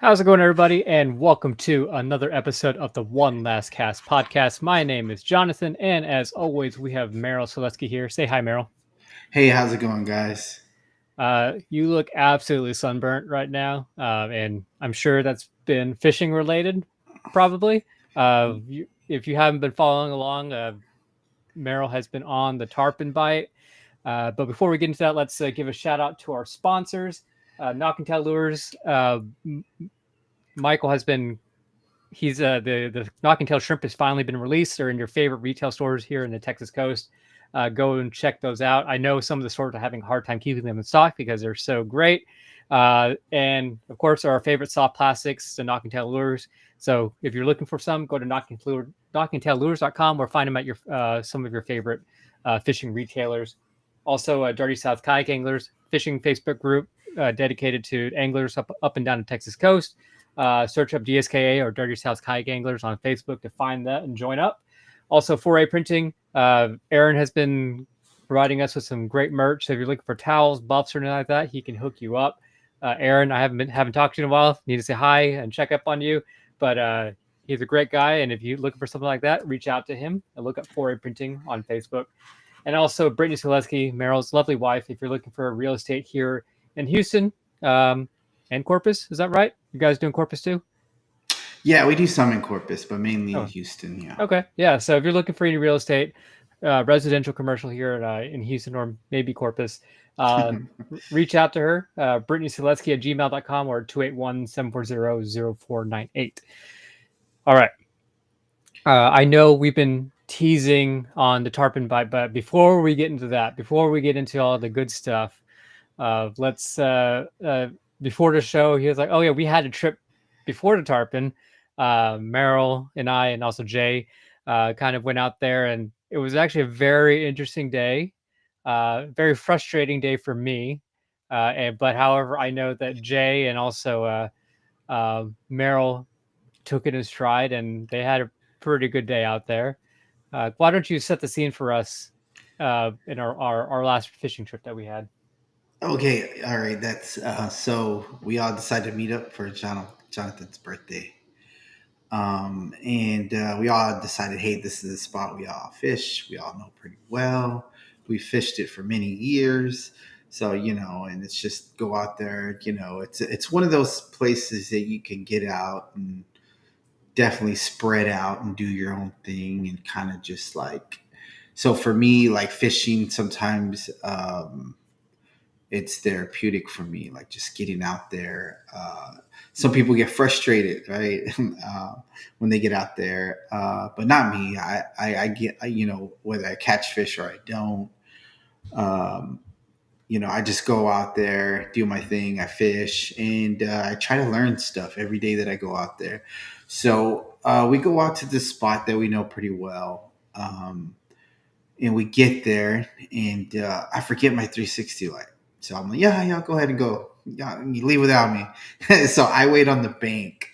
How's it going, everybody? And welcome to another episode of the One Last Cast podcast. My name is Jonathan, and as always, we have Merriel Solesky here. Say hi, Merriel. Hey, how's it going, guys? You look absolutely sunburnt right now, and I'm sure that's been fishing related, probably. If you haven't been following along, Merrill has been on the Tarpon bite. But before we get into that, let's give a shout out to our sponsors, Knock and Tail Lures. Michael has been he's the knock and tail shrimp has finally been released. They're in your favorite retail stores here in the Texas coast. Go and check those out. I know some of the stores are having a hard time keeping them in stock because they're so great. And of course, our favorite soft plastics, the knock and tail lures. So if you're looking for some, go to knockandtaillures.com or find them at your some of your favorite fishing retailers. Also, Dirty South Kayak Anglers fishing Facebook group dedicated to anglers up and down the Texas coast. Search up DSKA or Dirty South Kayak Anglers on Facebook to find that and join up. Also, 4A Printing. Aaron has been providing us with some great merch. So if you're looking for towels, buffs, or anything like that, he can hook you up. Aaron, I haven't talked to you in a while. Need to say hi and check up on you. But he's a great guy, and if you're looking for something like that, reach out to him and look up 4A Printing on Facebook. And also Brittany Solesky, Merrill's lovely wife. If you're looking for real estate here in Houston, and Corpus. Is that right? You guys doing Corpus too? Yeah, we do some in Corpus, but mainly in Oh, Houston. Yeah. okay. Yeah. So if you're looking for any real estate, residential, commercial here in Houston or maybe Corpus, uh, reach out to her, Brittany Seletsky at gmail.com or 281-740-0498. All right. I know we've been teasing on the Tarpon bite, but before we get into that, before we get into all the good stuff, let's before the show, he was like, "Oh yeah, we had a trip before the Tarpon." Merrill and I, and also Jay, kind of went out there, and it was actually a very interesting day, very frustrating day for me. But however, I know that Jay and also Merrill took it in stride, and they had a pretty good day out there. Why don't you set the scene for us in our last fishing trip that we had? Okay, all right. That's so we all decided to meet up for Jonathan's birthday, and we all decided, hey, this is the spot we all fish. We all know pretty well. We fished it for many years, so and it's just go out there. It's one of those places that you can get out and definitely spread out and do your own thing and kind of just like so for me like fishing sometimes it's therapeutic for me like just getting out there some people get frustrated right when they get out there but not me I get whether I catch fish or I don't um, I just go out there, do my thing, I fish, and I try to learn stuff every day that I go out there. So we go out to this spot that we know pretty well, and we get there, and I forget my 360 light. So I'm like, yeah, go ahead and go. Yeah, you leave without me. So I wait on the bank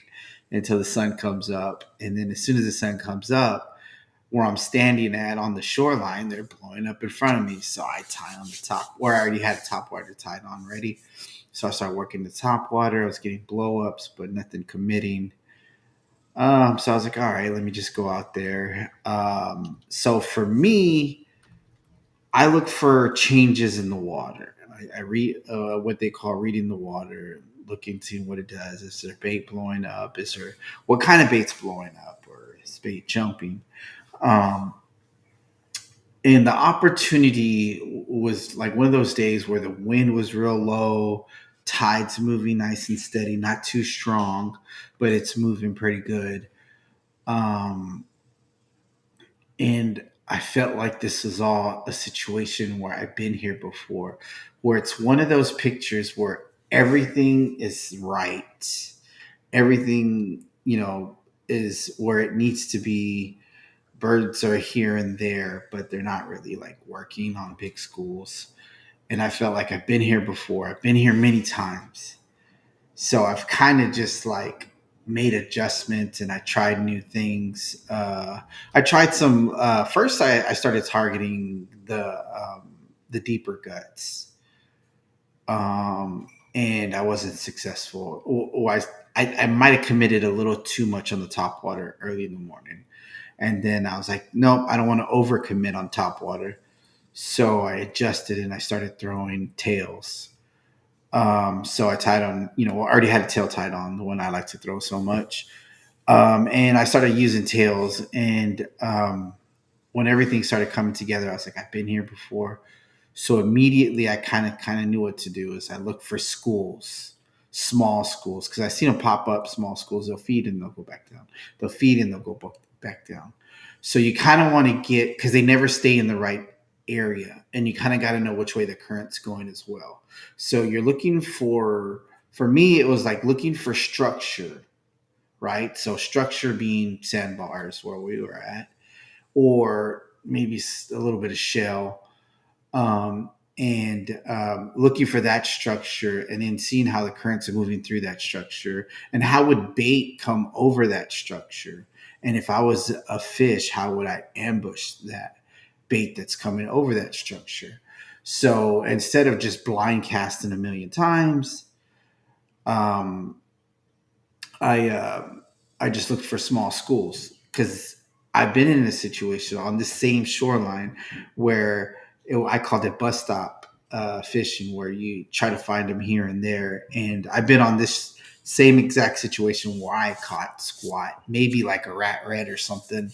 until the sun comes up, and then as soon as the sun comes up, where I'm standing at on the shoreline, they're blowing up in front of me. So I tie on the top, or I already had top water tied on ready. So I started working the top water. I was getting blow ups, but nothing committing. So I was like, all right, let me just go out there. So for me, I look for changes in the water. I read what they call reading the water, looking to what it does. Is there bait blowing up? Is there what kind of bait's blowing up, or is bait jumping? Um, and the opportunity was like one of those days where the wind was real low, tides moving nice and steady, not too strong, but it's moving pretty good. Um, and I felt like this is all a situation where I've been here before, where it's one of those pictures where everything is right, everything is where it needs to be. Birds are here and there, but they're not really like working on big schools. And I felt like I've been here before. I've been here many times. So I've kind of just like made adjustments and I tried new things. I tried some, first I started targeting the deeper guts. And I wasn't successful. I might have committed a little too much on the top water early in the morning. And then I was like, nope, I don't want to overcommit on top water. So I adjusted and I started throwing tails. So I tied on, I already had a tail tied on, the one I like to throw so much. And I started using tails. And when everything started coming together, I was like, I've been here before. So immediately I kind of knew what to do. Is I looked for schools, small schools, because I seen them pop up. Small schools, they'll feed and they'll go back down. They'll feed and they'll go back down. So you kind of want to get, because they never stay in the right area, and you kind of got to know which way the current's going as well. So you're looking for me, it was like looking for structure, right? So structure being sandbars where we were at, or maybe a little bit of shell, and looking for that structure, and then seeing how the currents are moving through that structure, and how would bait come over that structure, and if I was a fish, how would I ambush that bait that's coming over that structure. So instead of just blind casting a million times, um, I I just looked for small schools, because I've been in a situation on the same shoreline where I called it bus stop fishing, where you try to find them here and there. And I've been on this same exact situation where I caught squat, maybe like a rat red or something,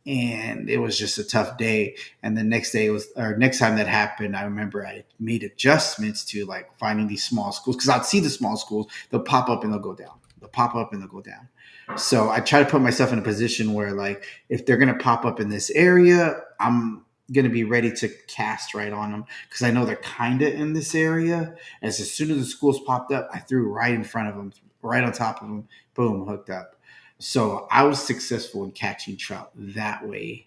and it was just a tough day. And the next day was, or next time that happened, I remember I made adjustments to like finding these small schools, because I'd see the small schools, they'll pop up and they'll go down, they'll pop up and they'll go down. So I try to put myself in a position where, like, if they're going to pop up in this area, I'm going to be ready to cast right on them, because I know they're kind of in this area. As soon as the schools popped up, I threw right in front of them, right on top of them, boom, hooked up. So I was successful in catching trout that way.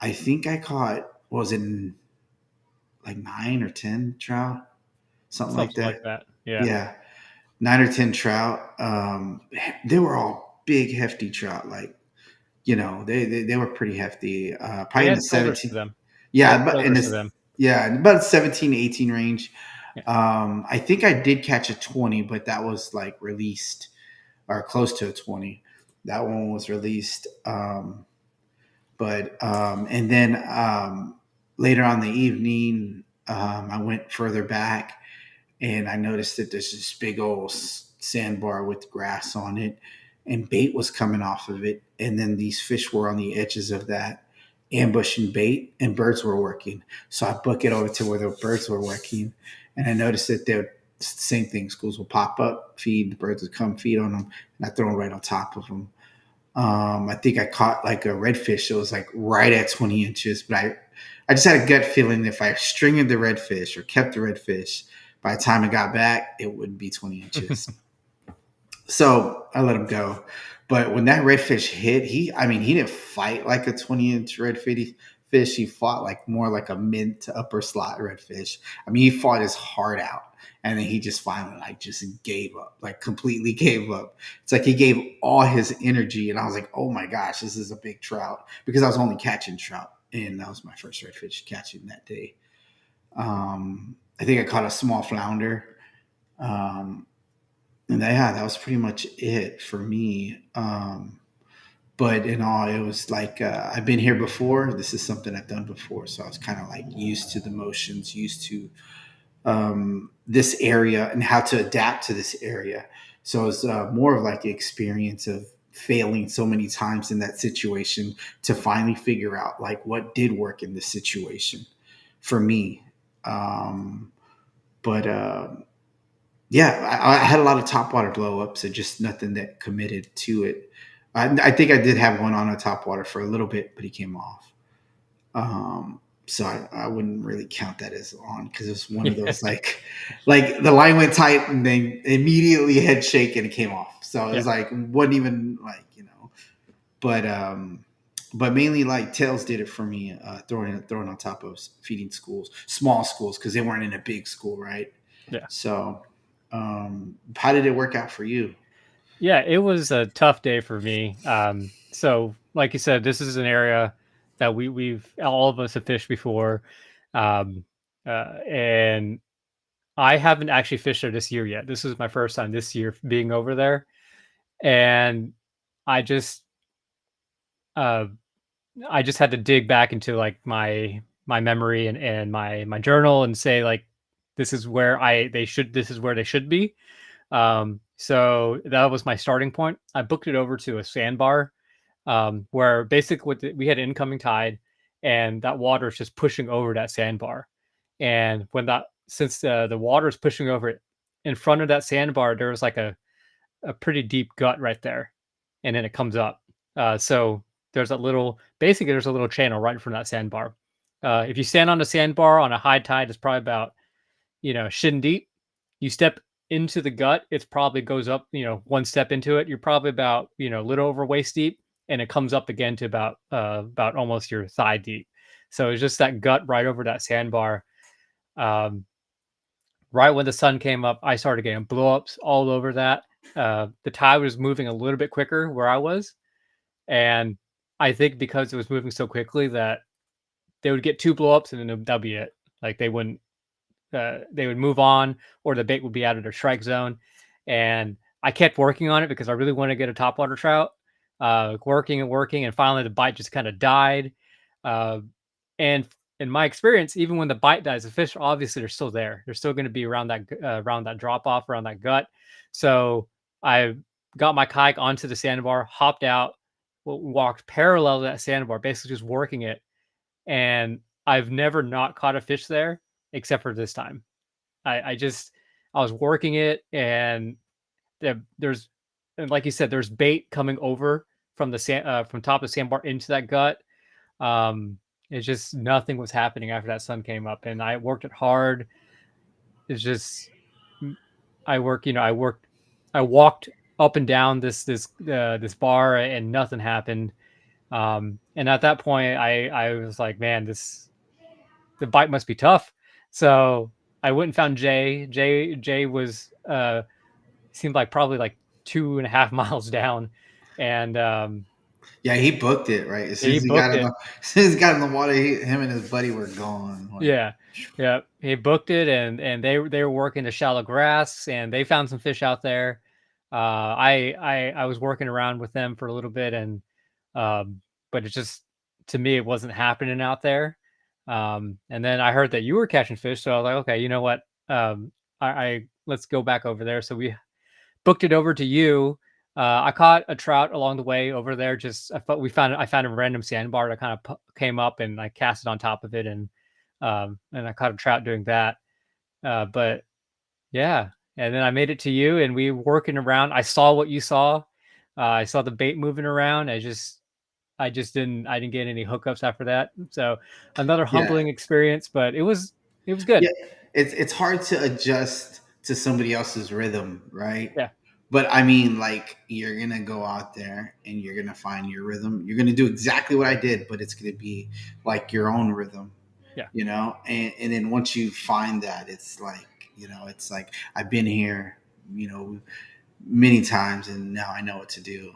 I think I caught, was it like 9 or 10 trout, something like Something like that. that. Yeah. Yeah, 9 or 10 trout. They were all big, hefty trout. Like, they were pretty hefty. They Probably in had the shoulders to 17. them. They had Yeah, but in shoulders to this, them. yeah, about 17, 18 range. Yeah. I think I did catch a 20, but that was like released, or close to a 20. That one was released. But and then later on in the evening, I went further back, and I noticed that there's this big old sandbar with grass on it, and bait was coming off of it. And then these fish were on the edges of that, ambushing bait, and birds were working. So I book it over to where the birds were working, and I noticed that they're same thing. Schools will pop up, feed, the birds would come feed on them, and I throw them right on top of them. I think I caught like a redfish. It was like right at 20 inches, but I just had a gut feeling if I stringed the redfish or kept the redfish, by the time it got back, it wouldn't be 20 inches. So I let him go. But when that redfish hit, he didn't fight like a 20-inch redfish. He fought like more like a mid to upper slot redfish. I mean, he fought his heart out. And then he just finally like just gave up, like completely gave up. It's like he gave all his energy. And I was like, oh my gosh, this is a big trout, because I was only catching trout. And that was my first redfish catching that day. I think I caught a small flounder. Um, and that was pretty much it for me. But in all, it was like, I've been here before. This is something I've done before. So I was kind of like used to the motions, used to this area and how to adapt to this area. So it's more of like the experience of failing so many times in that situation to finally figure out like what did work in this situation for me. Um, but yeah, I had a lot of top water blow ups and just nothing that committed to it. I think I did have one on a top water for a little bit, but he came off. So I wouldn't really count that as on, because it was one of those like the line went tight and then immediately head shake and it came off. So it Yeah. was like wasn't even like, but mainly like tails did it for me. Throwing on top of feeding schools, small schools, because they weren't in a big school, right? Yeah. So how did it work out for you? Yeah, it was a tough day for me. So like you said, this is an area that we've all of us have fished before. Um, and I haven't actually fished there this year yet. This is my first time this year being over there. and I just uh, I just had to dig back into like my memory and my journal and say like this is where this is where they should be. So that was my starting point. I booked it over to a sandbar, where basically we had incoming tide, and that water is just pushing over that sandbar. And when that since the water is pushing over it, in front of that sandbar, there was like a pretty deep gut right there, and then it comes up. So there's a little channel right in front of that sandbar. If you stand on the sandbar on a high tide, it's probably about shin deep. You step into the gut, it's probably goes up, one step into it. You're probably about, a little over waist deep, and it comes up again to about almost your thigh deep. So it's just that gut right over that sandbar. Um, right when the sun came up, I started getting blowups all over that. The tide was moving a little bit quicker where I was, and I think because it was moving so quickly that they would get two blowups and then that'd be it. Like they would move on, or the bait would be out of their strike zone. And I kept working on it because I really want to get a topwater trout. Working and working, and finally the bite just kind of died. Uh, and in my experience, even when the bite dies, the fish obviously they're still there. They're still going to be around that drop off, around that gut. So I got my kayak onto the sandbar, hopped out, walked parallel to that sandbar, basically just working it. And I've never not caught a fish there except for this time. I just I was working it, and there's and like you said, there's bait coming over from from top of the sandbar into that gut. Um, it's just nothing was happening after that sun came up, and I worked it hard. It's just I work, I walked up and down this bar, and nothing happened. And at that point, I was like, man, this the bite must be tough. So I went and found Jay. Jay was seemed like probably like 2.5 miles down, and Yeah, he booked it right as soon he as he got booked in it. the as soon as he got in the water. Him and his buddy were gone. Like, Yeah, yeah, he booked it, and they were working the shallow grass, and they found some fish out there. I was working around with them for a little bit, and um, but it just to me it wasn't happening out there. And then I heard that you were catching fish, so I was like, okay, you know what? I let's go back over there. So we booked it over to you. I caught a trout along the way over there. Just I found a random sandbar that kind of came up, and I cast it on top of it, and I caught a trout doing that. But yeah, and then I made it to you, and we were working around. I saw what you saw. I saw the bait moving around. I didn't get any hookups after that. So another yeah, humbling experience, but it was good. yeah, it's hard to adjust to somebody else's rhythm, right? Yeah, But I mean, like, you're gonna go out there and you're gonna find your rhythm. You're gonna do exactly what I did, but it's gonna be like your own rhythm, yeah, And then once you find that, it's like I've been here, many times, and now I know what to do.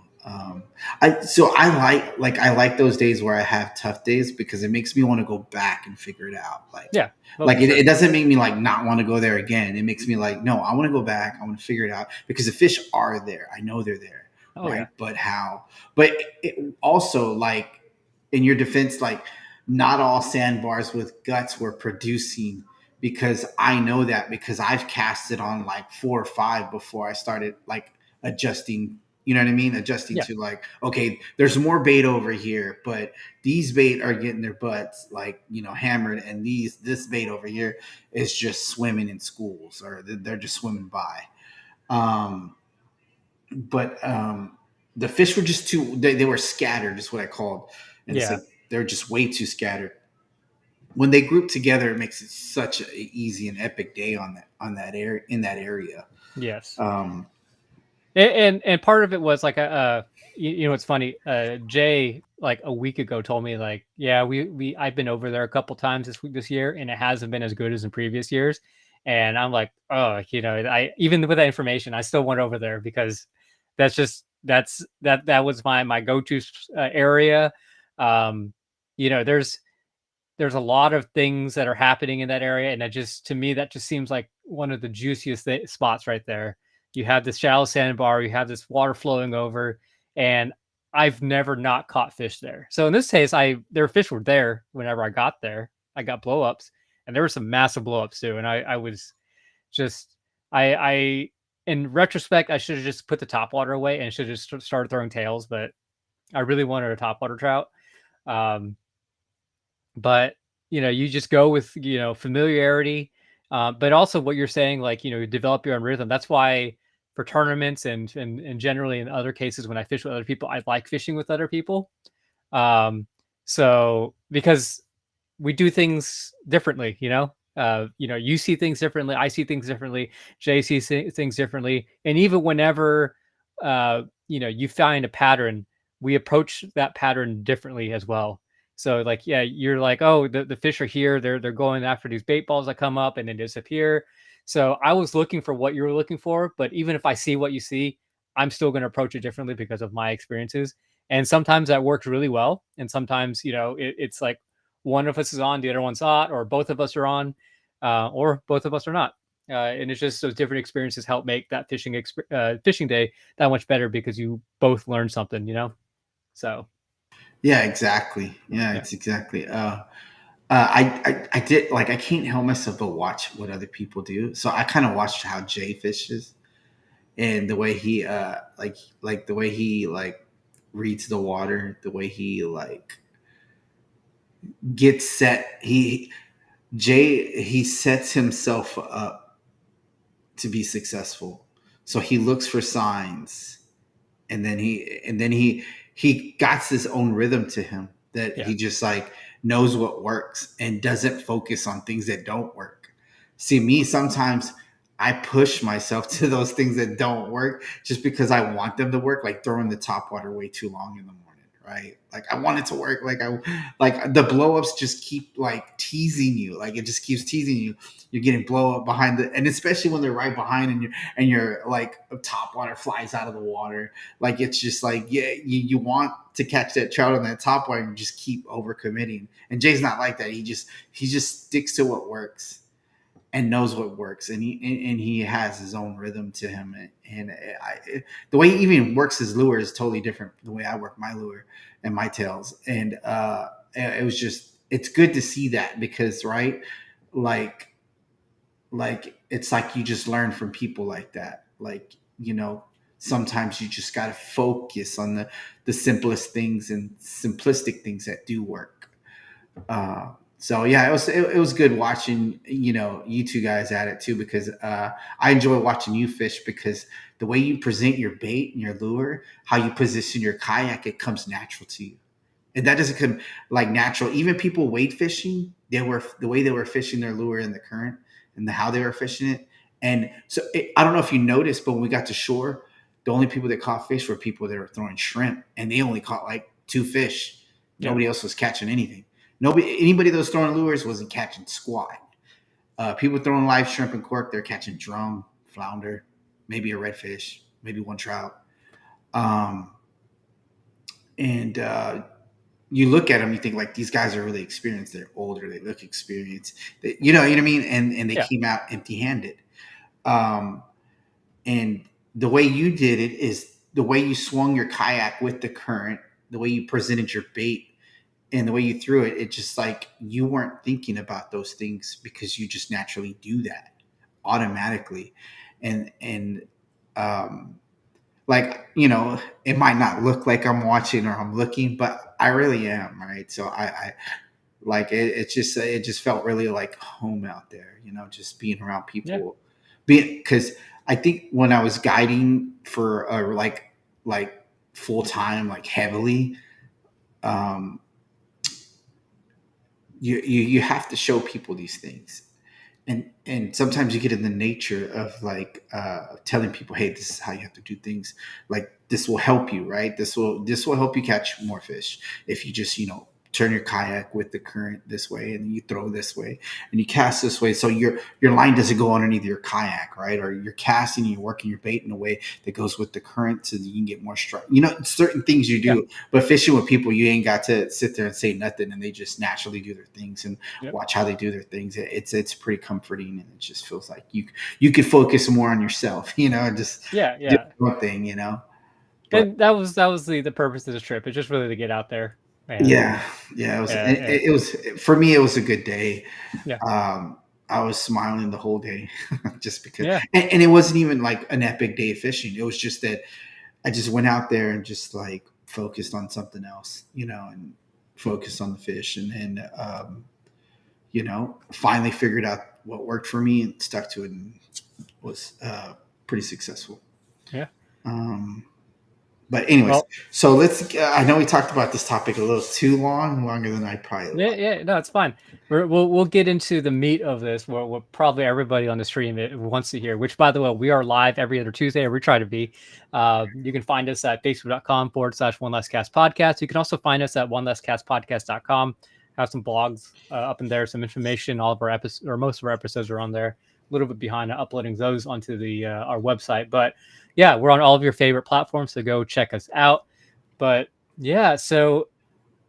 I like those days where I have tough days because it makes me want to go back and figure it out. yeah. Well, Like for it sure. doesn't make me like not want to go there again. It makes me like, no, I want to go back. I want to figure it out because the fish are there. I know they're there, Oh yeah, right? But how? But it also, like, in your defense, like, not all sandbars with guts were producing, because I know that because I've casted on like 4 or 5 before I started like adjusting. You know what I mean? Adjusting yeah, to, like, okay, there's more bait over here, but these bait are getting their butts, like, hammered, and this bait over here is just swimming in schools, or they're just swimming by. Um but um the fish were just too, they were scattered, is what I called. And it's yeah. like they're just way too scattered. When they group together, it makes it such an easy and epic day on that area, in that area. Yes. um And part of it was like it's funny. Jay like a week ago told me like, yeah, we I've been over there a couple times this year, and it hasn't been as good as in previous years. And I'm like, oh, I even with that information, I still went over there because that was my go-to area. Um, there's a lot of things that are happening in that area, and that just to me that just seems like one of the juiciest spots right there. You have this shallow sandbar, you have this water flowing over, and I've never not caught fish there. So in this case, their fish were there whenever I got there. I got blowups, and there were some massive blowups too. And I was just I in retrospect, I should have just put the topwater away and should have just started throwing tails, but I really wanted a topwater trout. Um, but you just go with familiarity, but also what you're saying, like develop your own rhythm. That's why for tournaments and generally in other cases when I fish with other people, I like fishing with other people. So because we do things differently, you see things differently, I see things differently, Jay sees things differently, and even whenever you find a pattern, we approach that pattern differently as well. So like, yeah, you're like, oh, the fish are here, they're going after these bait balls that come up and then disappear. So I was looking for what you were looking for, but even if I see what you see, I'm still going to approach it differently because of my experiences. And sometimes that works really well, and sometimes it's like one of us is on, the other one's not, or both of us are on, or both of us are not. And it's just those different experiences help make that fishing day that much better because you both learn something. So Yeah, exactly. Yeah, yeah, it's exactly. I did like I can't help myself but watch what other people do. So I kind of watched how Jay fishes and the way he like the way he like reads the water, the way he like gets set. He sets himself up to be successful. So he looks for signs, and then he got his own rhythm to him that yeah, he just like knows what works and doesn't focus on things that don't work. See, me sometimes I push myself to those things that don't work just because I want them to work, like throwing the top water way too long in the morning, right? Like I want it to work. Like the blowups just keep like teasing you. Like it just keeps teasing you. You're getting blow up behind and especially when they're right behind and you're like top water flies out of the water. Like it's just like, yeah, you want to catch that trout on that top water and just keep overcommitting. And Jay's not like that. He just sticks to what works and knows what works, and he has his own rhythm to him, the way he even works his lure is totally different the way I work my lure and my tails, and it was just it's good to see that because right, like it's like you just learn from people like that, like sometimes you just got to focus on the simplest things and simplistic things that do work. So yeah, it was good watching you two guys at it too because I enjoy watching you fish because the way you present your bait and your lure, how you position your kayak, it comes natural to you, and that doesn't come like natural. Even people wade fishing, they were the way they were fishing their lure in the current and how they were fishing it, and so I don't know if you noticed, but when we got to shore, the only people that caught fish were people that were throwing shrimp, and they only caught like two fish. yeah, Nobody else was catching anything. Anybody that was throwing lures wasn't catching squat. People throwing live shrimp and cork, they're catching drum, flounder, maybe a redfish, maybe one trout. Um, and you look at them, you think like these guys are really experienced. They're older, they look experienced. You know what I mean? And they yeah, came out empty-handed. Um, and the way you did it is the way you swung your kayak with the current, the way you presented your bait and the way you threw it, it just like you weren't thinking about those things because you just naturally do that automatically. And um like, it might not look like I'm watching or I'm looking, but I really am, right? So I like it just felt really like home out there, just being around yeah, people. Being because I think when I was guiding for like full time, like heavily, um you have to show people these things, and sometimes you get in the nature of like telling people, hey, this is how you have to do things, like this will help you, right? This will help you catch more fish if you just turn your kayak with the current this way, and you throw this way, and you cast this way. So your line doesn't go underneath your kayak, right? Or you're casting and you're working your bait in a way that goes with the current, so that you can get more strike. Certain things you Yeah. do, but fishing with people, you ain't got to sit there and say nothing, and they just naturally do their things and Yep. watch how they do their things. It's pretty comforting, and it just feels like you could focus more on yourself, and just Yeah. do Yeah. your own thing, But And that was the purpose of this trip. It's just really to get out there yeah, and yeah, yeah. it was for me. It was a good day. Yeah. I was smiling the whole day, just because, Yeah. and it wasn't even like an epic day of fishing. It was just that I just went out there and just like focused on something else, and focused on the fish, and then finally figured out what worked for me and stuck to it, and was pretty successful. Yeah. Um, but anyways, Well, so let's. I know we talked about this topic a little too long, longer than I probably yeah, like. yeah, no, it's fine. We'll get into the meat of this. What probably everybody on the stream wants to hear. Which, by the way, we are live every other Tuesday, or we try to be. You can find us at facebook.com/1 less cast podcast. You can also find us at onelesscastpodcast.com. Have some blogs up in there, some information. All of our episodes, or most of our episodes, are on there. A little bit behind uploading those onto the our website, but yeah, we're on all of your favorite platforms, so go check us out. But yeah, so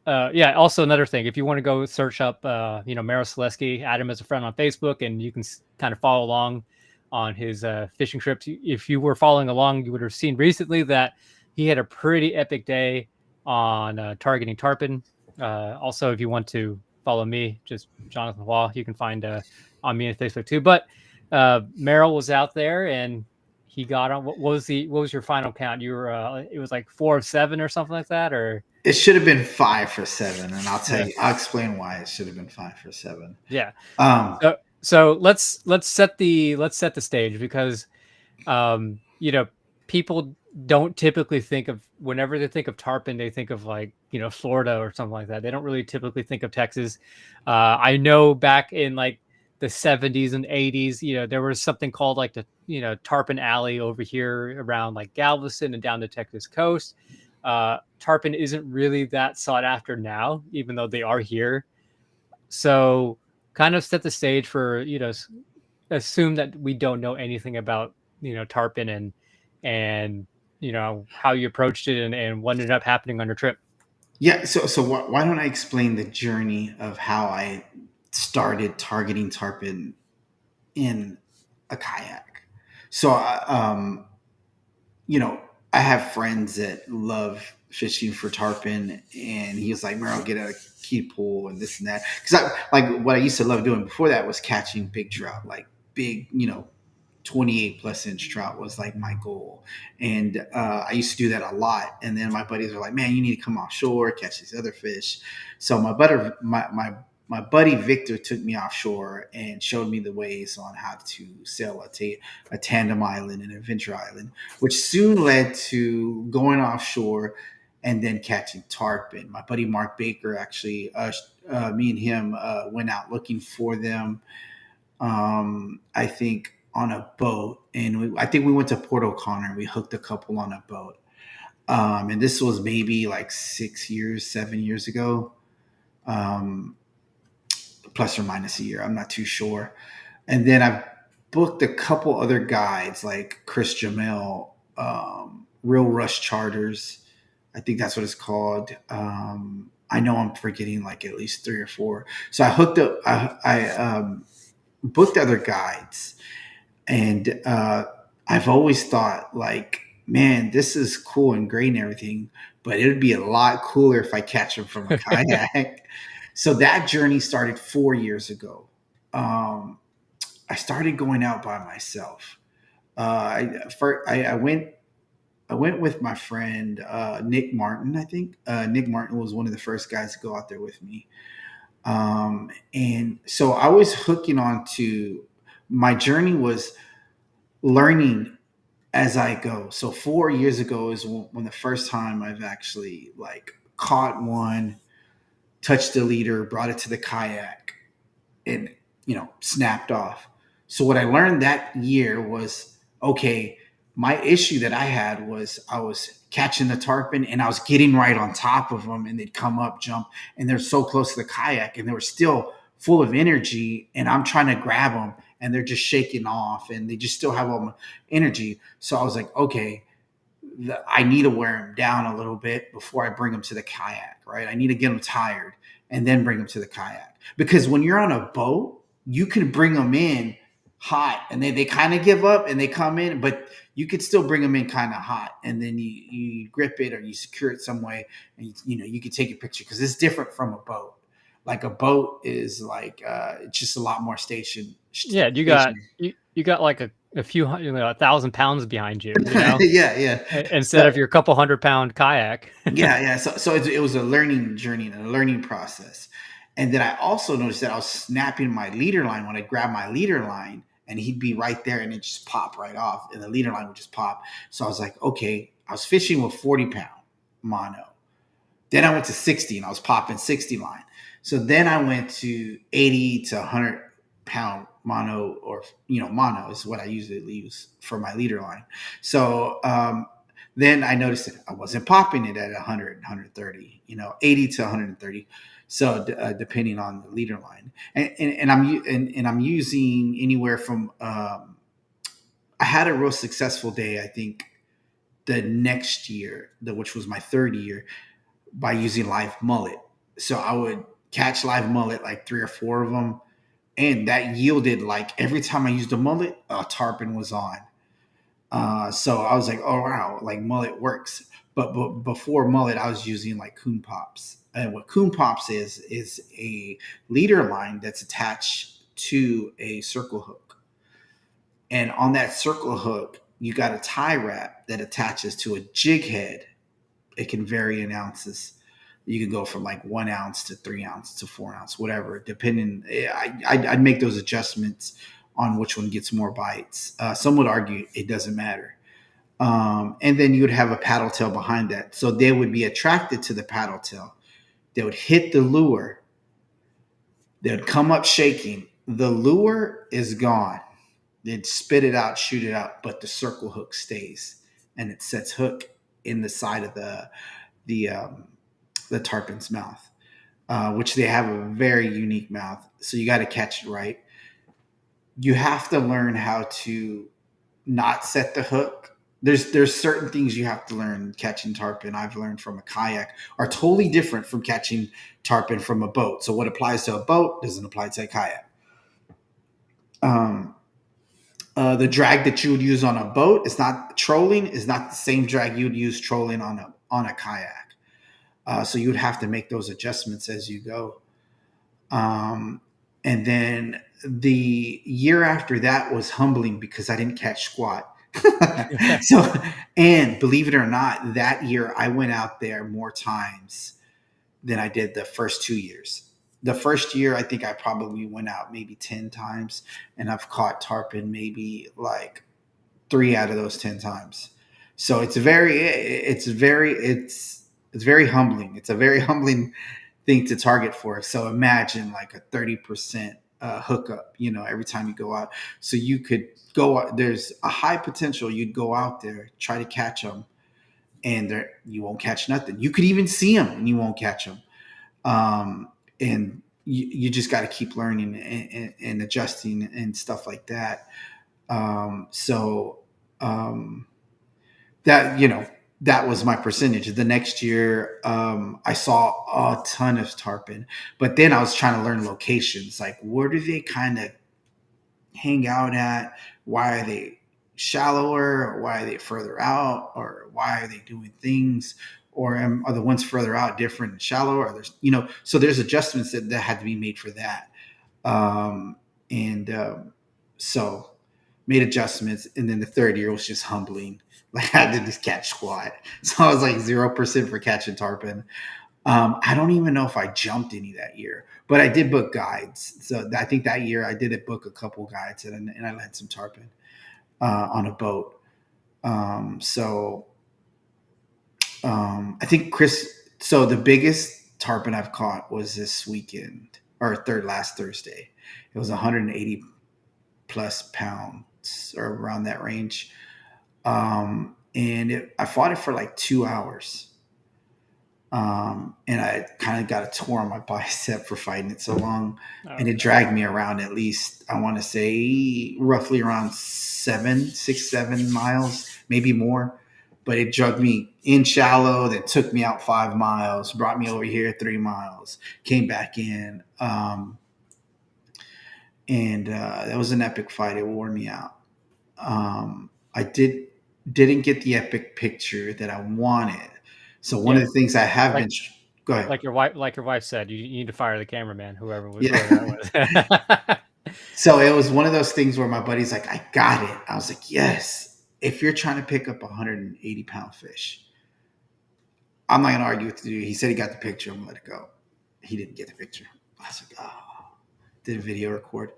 yeah. Also, another thing, if you want to go search up, Merriel Solesky, add him as a friend on Facebook, and you can kind of follow along on his fishing trips. If you were following along, you would have seen recently that he had a pretty epic day on targeting tarpon. Also, if you want to follow me, just Jonathan Wall, you can find on me on Facebook too. But Merrill was out there and he got on. What was your final count? You were it was like 4 of 7 or something like that, or It should have been 5 for 7, and I'll tell yeah. you. I'll explain why it should have been 5 for 7. Yeah. Um, So let's set the stage because you know people don't typically think of whenever they think of tarpon they think of like Florida or something like that. They don't really typically think of Texas. I know back in like the 70s and 80s, there was something called like the Tarpon Alley over here around like Galveston and down the Texas coast. Tarpon isn't really that sought after now, even though they are here. So kind of set the stage for assume that we don't know anything about tarpon and how you approached it and what ended up happening on your trip. yeah. So why don't I explain the journey of how I started targeting tarpon in a kayak? So, you know, I have friends that love fishing for tarpon, and he was like, "Merrill, get a key pool and this and that." Because what I used to love doing before that was catching big trout, like big, 28 plus inch trout was like my goal. And I used to do that a lot. And then my buddies were like, man, you need to come offshore, catch these other fish. So my buddy Victor took me offshore and showed me the ways on how to sail a tandem island and a venture island, which soon led to going offshore and then catching tarpon. My buddy Mark Baker actually, me and him went out looking for them. I think on a boat, and I think we went to Port O'Connor. We hooked a couple on a boat, and this was maybe like 6 years, 7 years ago, um, plus or minus a year. I'm not too sure. And then I've booked a couple other guides like Chris Jamel, Real Rush Charters. I think that's what it's called. I know I'm forgetting like at least three or four. So I hooked up. I booked other guides, and I've always thought like, man, this is cool and great and everything, but it would be a lot cooler if I catch them from a kayak. So that journey started 4 years ago. Um, I started going out by myself. I went with my friend Nick Martin. I think Nick Martin was one of the first guys to go out there with me. And so I was hooking on to my journey was learning as I go. So 4 years ago is when the first time I've actually like caught one, touched the leader, brought it to the kayak, and snapped off. So what I learned that year was okay. My issue that I had was I was catching the tarpon and I was getting right on top of them and they'd come up, jump, and they're so close to the kayak and they were still full of energy and I'm trying to grab them and they're just shaking off and they just still have all my energy. So I was like, okay, I need to wear them down a little bit before I bring them to the kayak, right? I need to get them tired and then bring them to the kayak. Because when you're on a boat, you can bring them in hot and they kind of give up and they come in, but you could still bring them in kind of hot. And then you grip it or you secure it some way and you can take a picture because it's different from a boat. Like a boat is like it's just a lot more Yeah, you got stationary. you got like a few hundred, 1,000 pounds behind you, you know, Yeah, yeah. instead So of your couple 100-pound kayak. yeah, yeah. So it was a learning journey and a learning process. And then I also noticed that I was snapping my leader line when I grabbed my leader line, and he'd be right there, and it just pop right off, and the leader line would just pop. So I was like, okay, I was fishing with 40-pound mono. Then I went to 60, and I was popping 60 line. So then I went to 80 to 100-pound mono, or mono is what I usually use for my leader line. So then I noticed that I wasn't popping it at 100, 130, 80 to 130. So depending on the leader line, and I'm using anywhere from. I had a real successful day. I think the next year, which was my third year, by using live mullet. So I would catch live mullet, like 3 or 4 of them, and that yielded like every time I used a mullet, a tarpon was on. So I was like, oh wow, like mullet works. But before mullet, I was using like coon pops. And what coon pops is a leader line that's attached to a circle hook. And on that circle hook, you got a tie wrap that attaches to a jig head. It can vary in ounces. You can go from like 1 ounce to 3 ounce to 4 ounce, whatever, depending. I'd make those adjustments on which one gets more bites. Some would argue it doesn't matter. And then you would have a paddle tail behind that. So they would be attracted to the paddle tail. They would hit the lure. They would come up shaking. The lure is gone. They'd spit it out, shoot it out, but the circle hook stays, and it sets hook in the side of the the tarpon's mouth, which they have a very unique mouth. So you got to catch it right. You have to learn how to not set the hook. There's certain things you have to learn catching tarpon. I've learned from a kayak are totally different from catching tarpon from a boat. So what applies to a boat doesn't apply to a kayak. Um, the drag that you would use on a boat is not trolling. Is not the same drag you would use trolling on a kayak. So you would have to make those adjustments as you go. Um, and then the year after that was humbling because I didn't catch squat. So, and believe it or not, that year I went out there more times than I did the first 2 years. The first year, I think I probably went out maybe 10 times, and I've caught tarpon maybe like 3 out of those 10 times. So it's very humbling. It's a very humbling thing to target for. So imagine like a 30% hookup, every time you go out. So you could go out, there's a high potential you'd go out there, try to catch them, and you won't catch nothing. You could even see them and you won't catch them. And you just got to keep learning and adjusting and stuff like that. So that that was my percentage. The next year, I saw a ton of tarpon, but then I was trying to learn locations, like where do they kind of hang out at? Why are they shallower? Or why are they further out? Or why are they doing things? Or are the ones further out different and shallower? Or so there's adjustments that had to be made for that. And so made adjustments. And then the third year was just humbling. Like I did this catch squat. So I was like 0% for catching tarpon. I don't even know if I jumped any that year, but I did book guides. So I think that year I did book a couple guides and I led some tarpon on a boat. I think so the biggest tarpon I've caught was this weekend or last Thursday. It was 180 plus pounds or around that range. I fought it for like 2 hours. And I kind of got a tore on my bicep for fighting it so long, and it Okay. dragged me around at least, I want to say, roughly around 7 miles, maybe more. But it dragged me in shallow, then took me out 5 miles, brought me over here 3 miles, came back in, and that was an epic fight. It wore me out. I didn't get the epic picture that I wanted. So one Yeah. of the things I have Like been. Go ahead. like your wife said, you need to fire the cameraman, whoever Yeah. that was. So it was one of those things where my buddy's like, I got it. I was like, yes. If you're trying to pick up a 180-pound fish, I'm not gonna argue with you. He said he got the picture. I'm gonna let it go. He didn't get the picture. I was like, oh, did a video record.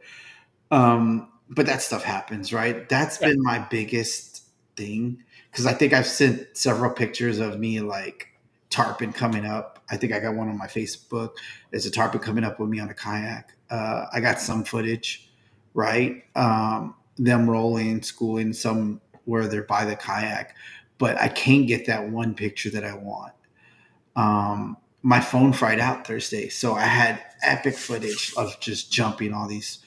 But that stuff happens, right? That's Yeah. been my biggest thing, because I think I've sent several pictures of me like tarpon coming up. I think I got one on my Facebook. There's a tarpon coming up with me on a kayak. I got some footage, right? Them rolling, schooling, some where they're by the kayak, but I can't get that one picture that I want. My phone fried out Thursday, so I had epic footage of just jumping all these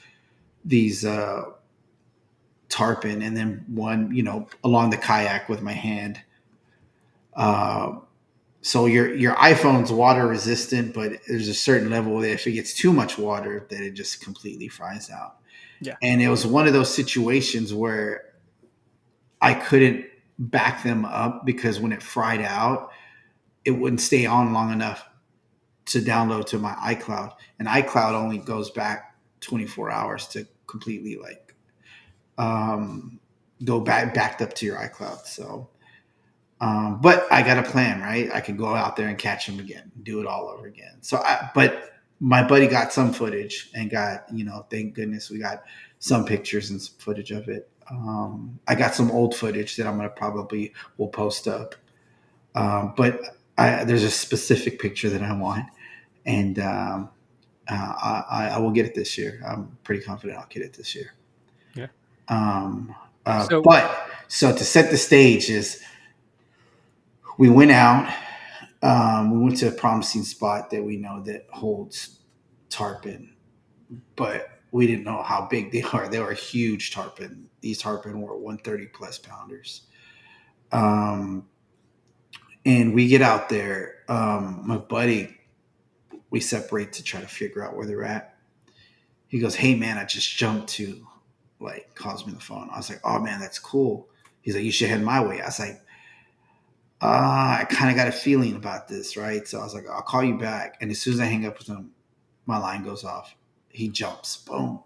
tarpon, and then one, along the kayak with my hand. Uh, so your iPhone's water resistant, but there's a certain level that if it gets too much water, that it just completely fries out. Yeah. And it was one of those situations where I couldn't back them up, because when it fried out, it wouldn't stay on long enough to download to my iCloud, and iCloud only goes back 24 hours to completely like um, go backed up to your iCloud. So, but I got a plan, right? I could go out there and catch him again, do it all over again. But my buddy got some footage and got, thank goodness we got some pictures and some footage of it. I got some old footage that I'm gonna probably will post up. But there's a specific picture that I want, and I will get it this year. I'm pretty confident I'll get it this year. Yeah. Um, So but so to set the stage is, we went out. We went to a promising spot that we know that holds tarpon, but we didn't know how big they are. They were huge tarpon. These tarpon were 130 plus pounders. Um, and we get out there. My buddy, we separate to try to figure out where they're at. He goes, "Hey man, I just jumped to," like, calls me on the phone. I was like, "Oh man, that's cool." He's like, "You should head my way." I was like, I kind of got a feeling about this, right? So I was like, "I'll call you back." And as soon as I hang up with him, my line goes off. He jumps, boom.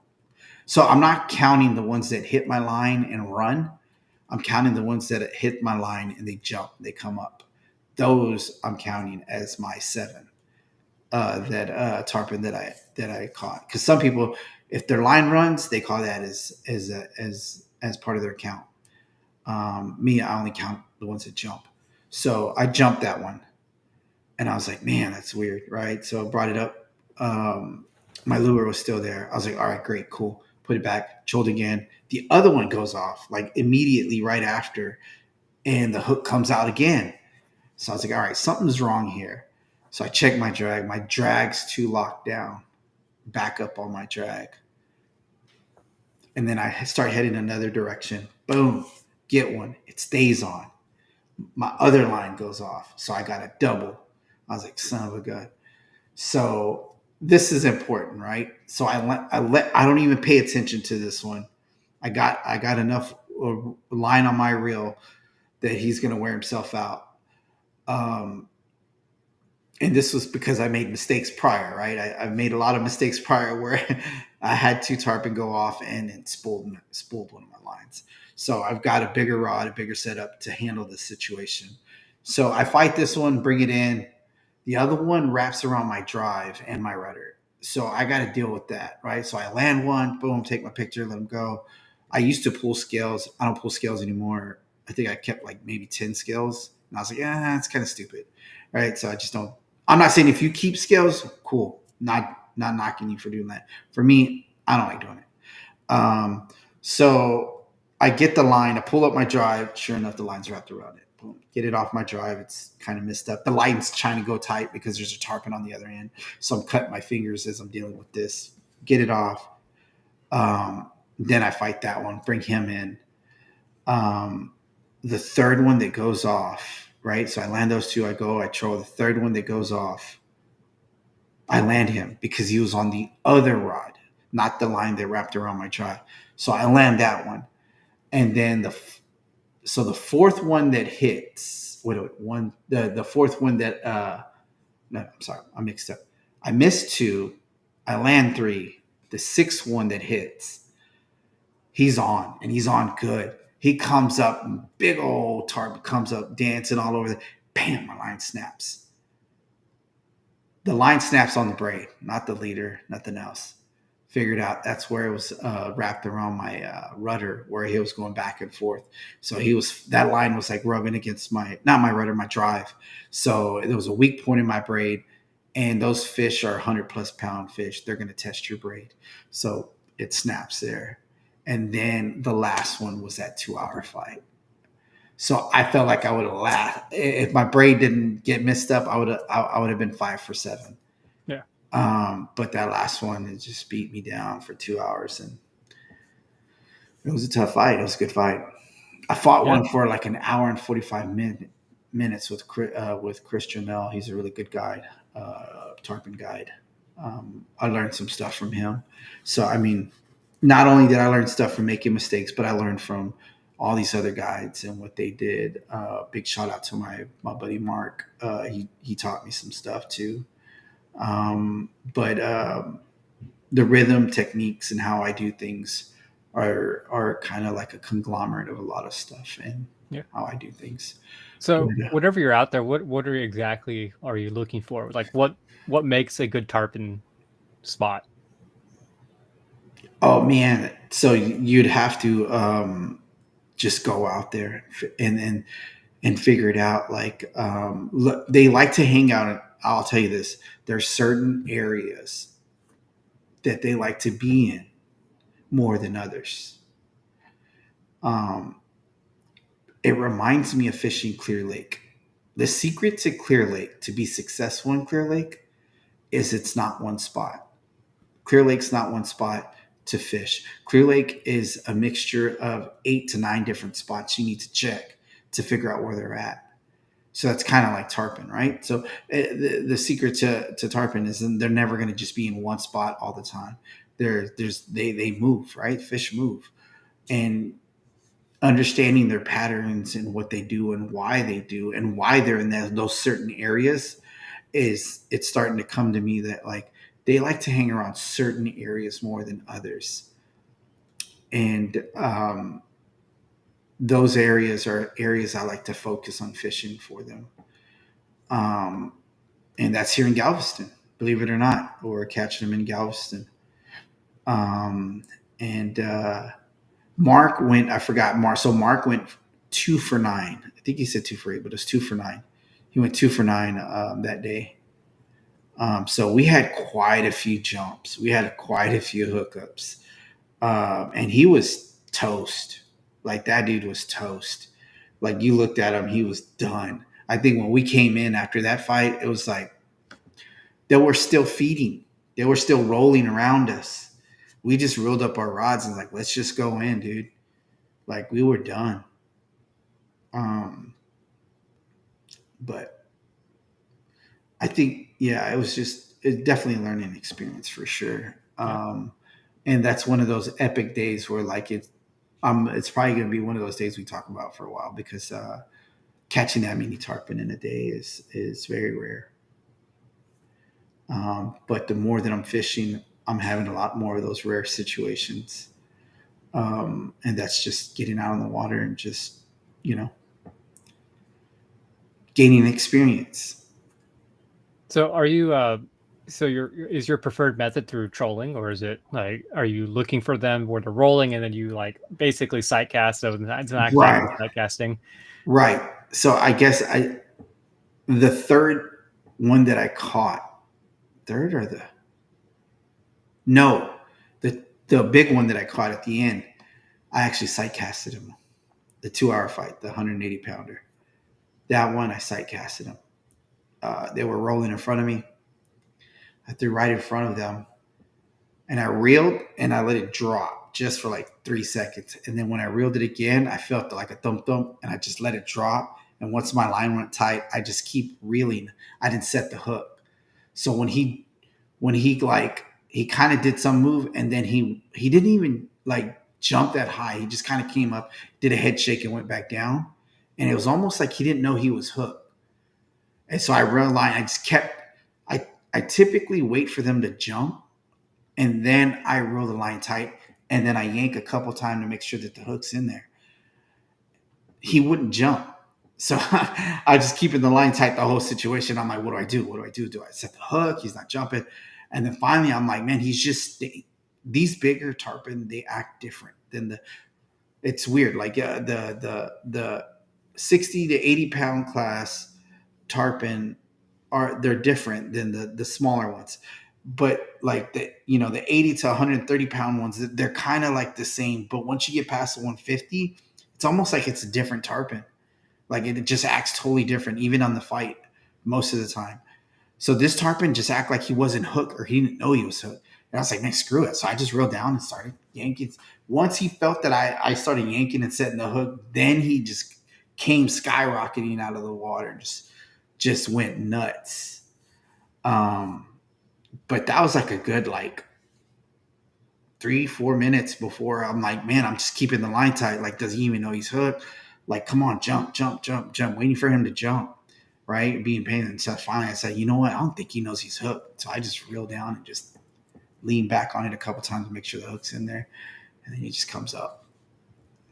So I'm not counting the ones that hit my line and run. I'm counting the ones that hit my line and they jump, they come up. Those I'm counting as my seven. That tarpon that I caught. Because some people, if their line runs, they call that as part of their count. Me, I only count the ones that jump. So I jumped that one, and I was like, man, that's weird, right? So I brought it up. My lure was still there. I was like, all right, great, cool. Put it back, trolled again. The other one goes off like immediately right after, and the hook comes out again. So I was like, all right, something's wrong here. So I checked my drag. My drag's too locked down. Back up on my drag. And then I start heading another direction. Boom, get one. It stays on. My other line goes off. So I got a double. I was like, son of a gun. So this is important, right? So I don't even pay attention to this one. I got enough line on my reel that he's gonna wear himself out. Um, and this was because I made mistakes prior, right? I've made a lot of mistakes prior where I had two tarpon go off and it spooled one of my lines. So I've got a bigger rod, a bigger setup to handle this situation. So I fight this one, bring it in. The other one wraps around my drive and my rudder. So I got to deal with that, right? So I land one, boom, take my picture, let them go. I used to pull scales. I don't pull scales anymore. I think I kept like maybe 10 scales. And I was like, yeah, it's kind of stupid, right? So I just don't. I'm not saying if you keep scales, cool. Not knocking you for doing that. For me, I don't like doing it. So I get the line, I pull up my drive. Sure enough, the line's wrapped around it. Boom. Get it off my drive. It's kind of messed up. The line's trying to go tight because there's a tarpon on the other end. So I'm cutting my fingers as I'm dealing with this. Get it off. Then I fight that one, bring him in. The third one that goes off, right? So I land those two. I troll. The third one that goes off, I land him because he was on the other rod, not the line that wrapped around my drive. So I land that one. And then the fourth one that hits, the fourth one that no, I'm sorry, I mixed up. I missed two, I land three. The sixth one that hits, he's on, and he's on good. He comes up, big old tarp comes up, dancing all over. Bam, my line snaps. The line snaps on the braid, not the leader, nothing else. Figured out that's where it was wrapped around my rudder, where he was going back and forth. So that line was like rubbing against not my rudder, my drive. So there was a weak point in my braid, and those fish are 100+ pound fish. They're going to test your braid. So it snaps there. And then the last one was that 2-hour fight. So I felt like I would have laughed if my braid didn't get messed up. I would have been 5 for 7. Yeah. But that last one, it just beat me down for 2 hours, and it was a tough fight. It was a good fight. I fought one for like an hour and 45 minutes with Chris Jamel. He's a really good guide, tarpon guide. I learned some stuff from him. So I mean, not only did I learn stuff from making mistakes, but I learned from all these other guides and what they did. Big shout out to my buddy Mark. He taught me some stuff too. But the rhythm, techniques, and how I do things are kind of like a conglomerate of a lot of stuff and how I do things. So whenever you're out there, what exactly are you looking for? Like what makes a good tarpon spot? Oh man, so you'd have to just go out there and figure it out. Like they like to hang out. I'll tell you this: there's certain areas that they like to be in more than others. It reminds me of fishing Clear Lake. The secret to Clear Lake, to be successful in Clear Lake, is it's not one spot. Clear Lake's not one spot to fish. Clear Lake is a mixture of 8 to 9 different spots you need to check to figure out where they're at. So that's kind of like tarpon, right? So the secret to tarpon is they're never going to just be in one spot all the time. They move, right? Fish move, and understanding their patterns and what they do and why they're in those certain areas it's starting to come to me that like they like to hang around certain areas more than others, and those areas are areas I like to focus on fishing for them. And that's here in Galveston, believe it or not. We're catching them in Galveston. And Mark went, I forgot Mark. So Mark went 2 for 9. I think he said 2 for 8, but it was 2 for 9. He went 2 for 9 that day. So we had quite a few jumps. We had quite a few hookups. And he was toast. Like that dude was toast. Like you looked at him, he was done. I think when we came in after that fight, it was like they were still feeding. They were still rolling around us. We just reeled up our rods and like, let's just go in, dude. Like we were done. But I think, yeah, it's definitely a learning experience for sure. And that's one of those epic days where like it's probably going to be one of those days we talk about for a while because catching that mini tarpon in a day is very rare. But the more that I'm fishing, I'm having a lot more of those rare situations. And that's just getting out on the water and just, gaining experience. So are you so is your preferred method through trolling, or is it like are you looking for them where they're rolling and then you like basically sight cast, so it's not exactly Right. sight casting? Right. So I guess the third one that I caught, third or the big one that I caught at the end, I actually sight casted him. The 2 hour fight, the 180 pounder. That one I sight casted him. They were rolling in front of me. I threw right in front of them, and I reeled and I let it drop just for like 3 seconds. And then when I reeled it again, I felt like a thump thump, and I just let it drop. And once my line went tight, I just keep reeling. I didn't set the hook. So when he like he kind of did some move, and then he didn't even like jump that high. He just kind of came up, did a head shake, and went back down. And it was almost like he didn't know he was hooked. And so I realized I just kept. I typically wait for them to jump, and then I roll the line tight, and then I yank a couple times to make sure that the hook's in there. He wouldn't jump. So I just keeping the line tight the whole situation. I'm like, what do I do? What do I do? Do I set the hook? He's not jumping. And then finally I'm like, man, he's just these bigger tarpon, they act different than the it's weird. Like the 60 to 80 pound class tarpon they're different than the smaller ones. But like the 80 to 130 pound ones, they're kind of like the same. But once you get past the 150, it's almost like it's a different tarpon. Like it just acts totally different, even on the fight most of the time. So this tarpon just act like he wasn't hooked or he didn't know he was hooked. And I was like, man, screw it. So I just reeled down and started yanking. Once he felt that I started yanking and setting the hook, then he just came skyrocketing out of the water and just went nuts. But that was like a good like 3-4 minutes before I'm like, man, I'm just keeping the line tight. Like, does he even know he's hooked? Like, come on, jump, jump, jump, jump, waiting for him to jump, right? Being pained. And so finally I said, you know what? I don't think he knows he's hooked. So I just reel down and just lean back on it a couple times to make sure the hook's in there. And then he just comes up.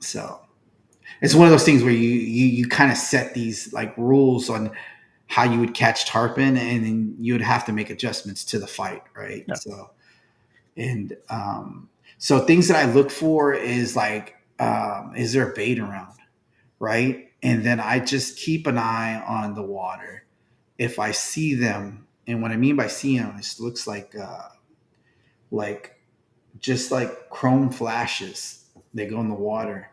So it's one of those things where you kind of set these like rules on how you would catch tarpon, and then you would have to make adjustments to the fight, right? Yeah. So things that I look for is like, is there a bait around, right? And then I just keep an eye on the water. If I see them, and what I mean by seeing them, it looks like just like chrome flashes. They go in the water,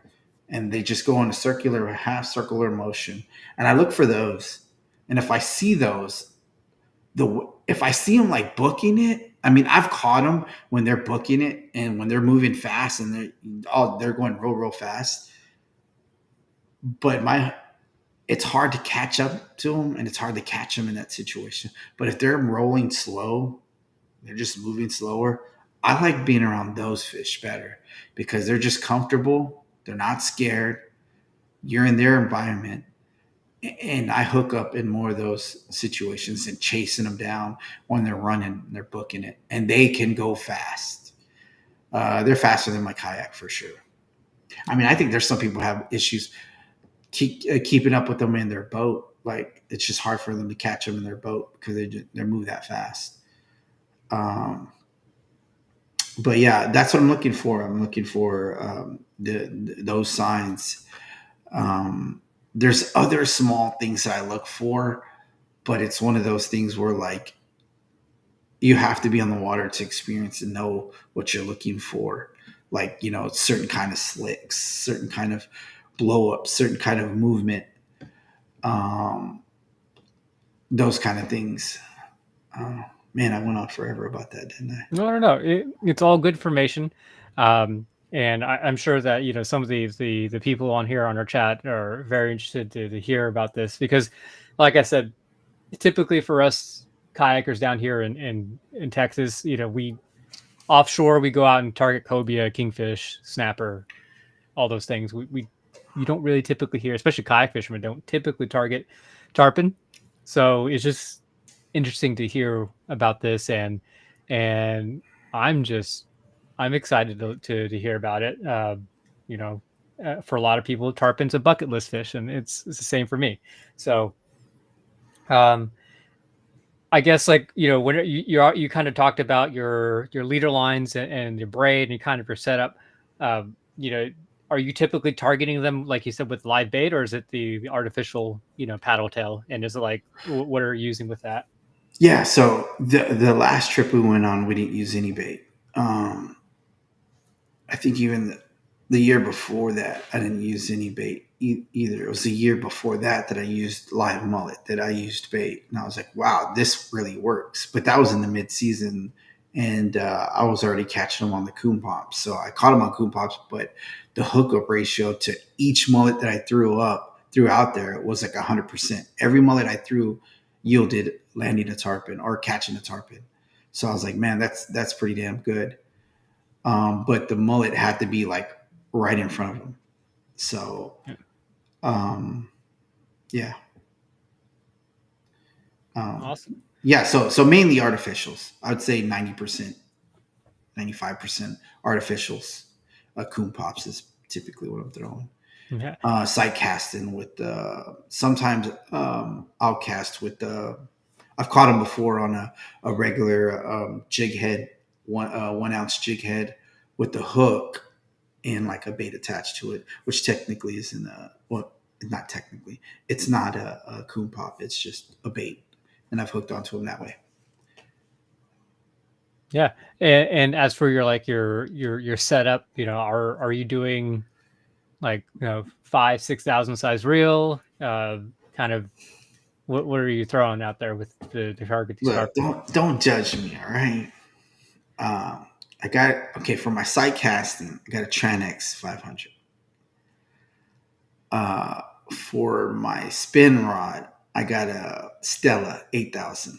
and they just go in a circular, half circular motion. And I look for those. And if I see those, if I see them like booking it, I mean, I've caught them when they're booking it and when they're moving fast and they're going real fast. But it's hard to catch up to them, and it's hard to catch them in that situation. But if they're rolling slow, they're just moving slower. I like being around those fish better because they're just comfortable. They're not scared. You're in their environment. And I hook up in more of those situations than chasing them down when they're running, they're booking it, and they can go fast. They're faster than my kayak for sure. I mean, I think there's some people who have issues keeping up with them in their boat. Like it's just hard for them to catch them in their boat because they move that fast. But yeah, that's what I'm looking for. I'm looking for those signs. There's other small things that I look for, but it's one of those things where like you have to be on the water to experience and know what you're looking for. Like, certain kind of slicks, certain kind of blow up, certain kind of movement, those kind of things. Man, I went on forever about that, didn't I? No. It's all good information. And I'm sure that, some of the people on here on our chat are very interested to hear about this because, like I said, typically for us kayakers down here in Texas, we offshore, we go out and target cobia, kingfish, snapper, all those things. You don't really typically hear, especially kayak fishermen don't typically target tarpon. So it's just interesting to hear about this, and I'm just I'm excited to hear about it. You know, for a lot of people, tarpon's a bucket list fish, and it's the same for me. So, um, I guess like when you kind of talked about your leader lines and your braid and kind of your setup. You know, are you typically targeting them like you said with live bait, or is it the artificial paddle tail? And is it like what are you using with that? Yeah. So the last trip we went on, we didn't use any bait. I think even the year before that, I didn't use any bait either. It was the year before that I used live mullet, that I used bait. And I was like, wow, this really works. But that was in the mid season. And I was already catching them on the coon pops. So I caught them on coon pops, but the hookup ratio to each mullet that I threw out there was like 100%. Every mullet I threw yielded landing a tarpon or catching a tarpon. So I was like, man, that's pretty damn good. But the mullet had to be like right in front of him. So, um, yeah, um, Awesome. yeah. So mainly artificials. I would say 90%, 95% artificials. Coon pops is typically what I'm throwing. Yeah. Sight casting with sometimes I'll cast with I've caught them before on a regular jig head, 1 ounce jig head with the hook and like a bait attached to it, which technically isn't not technically, it's not a coon pop. It's just a bait, and I've hooked onto them that way. Yeah. And as for your like your setup, are you doing like 5,000-6,000 size reel? Kind of what are you throwing out there with the target these Look, tarpon? don't judge me, all right? I got okay for my sight casting. I got a Tranex 500. Uh, for my spin rod, I got a Stella 8,000.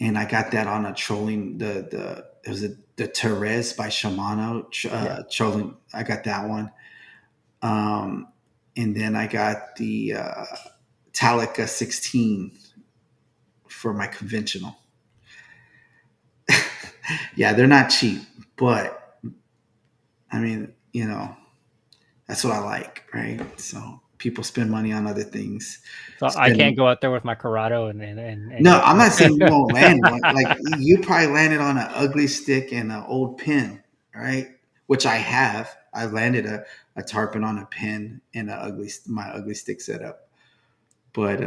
And I got that on a trolling it was the Therese by Shimano Yeah. trolling. I got that one. Um, and then I got the Talica 16 for my conventional. Yeah, they're not cheap, but I mean, that's what I like, right? So people spend money on other things. So I can't Spend go out there with my Corrado and No, get I'm not saying you the won't land one. Like you probably landed on an ugly stick and an old pin, right? Which I have. I landed a tarpon on a pin and my ugly stick setup. But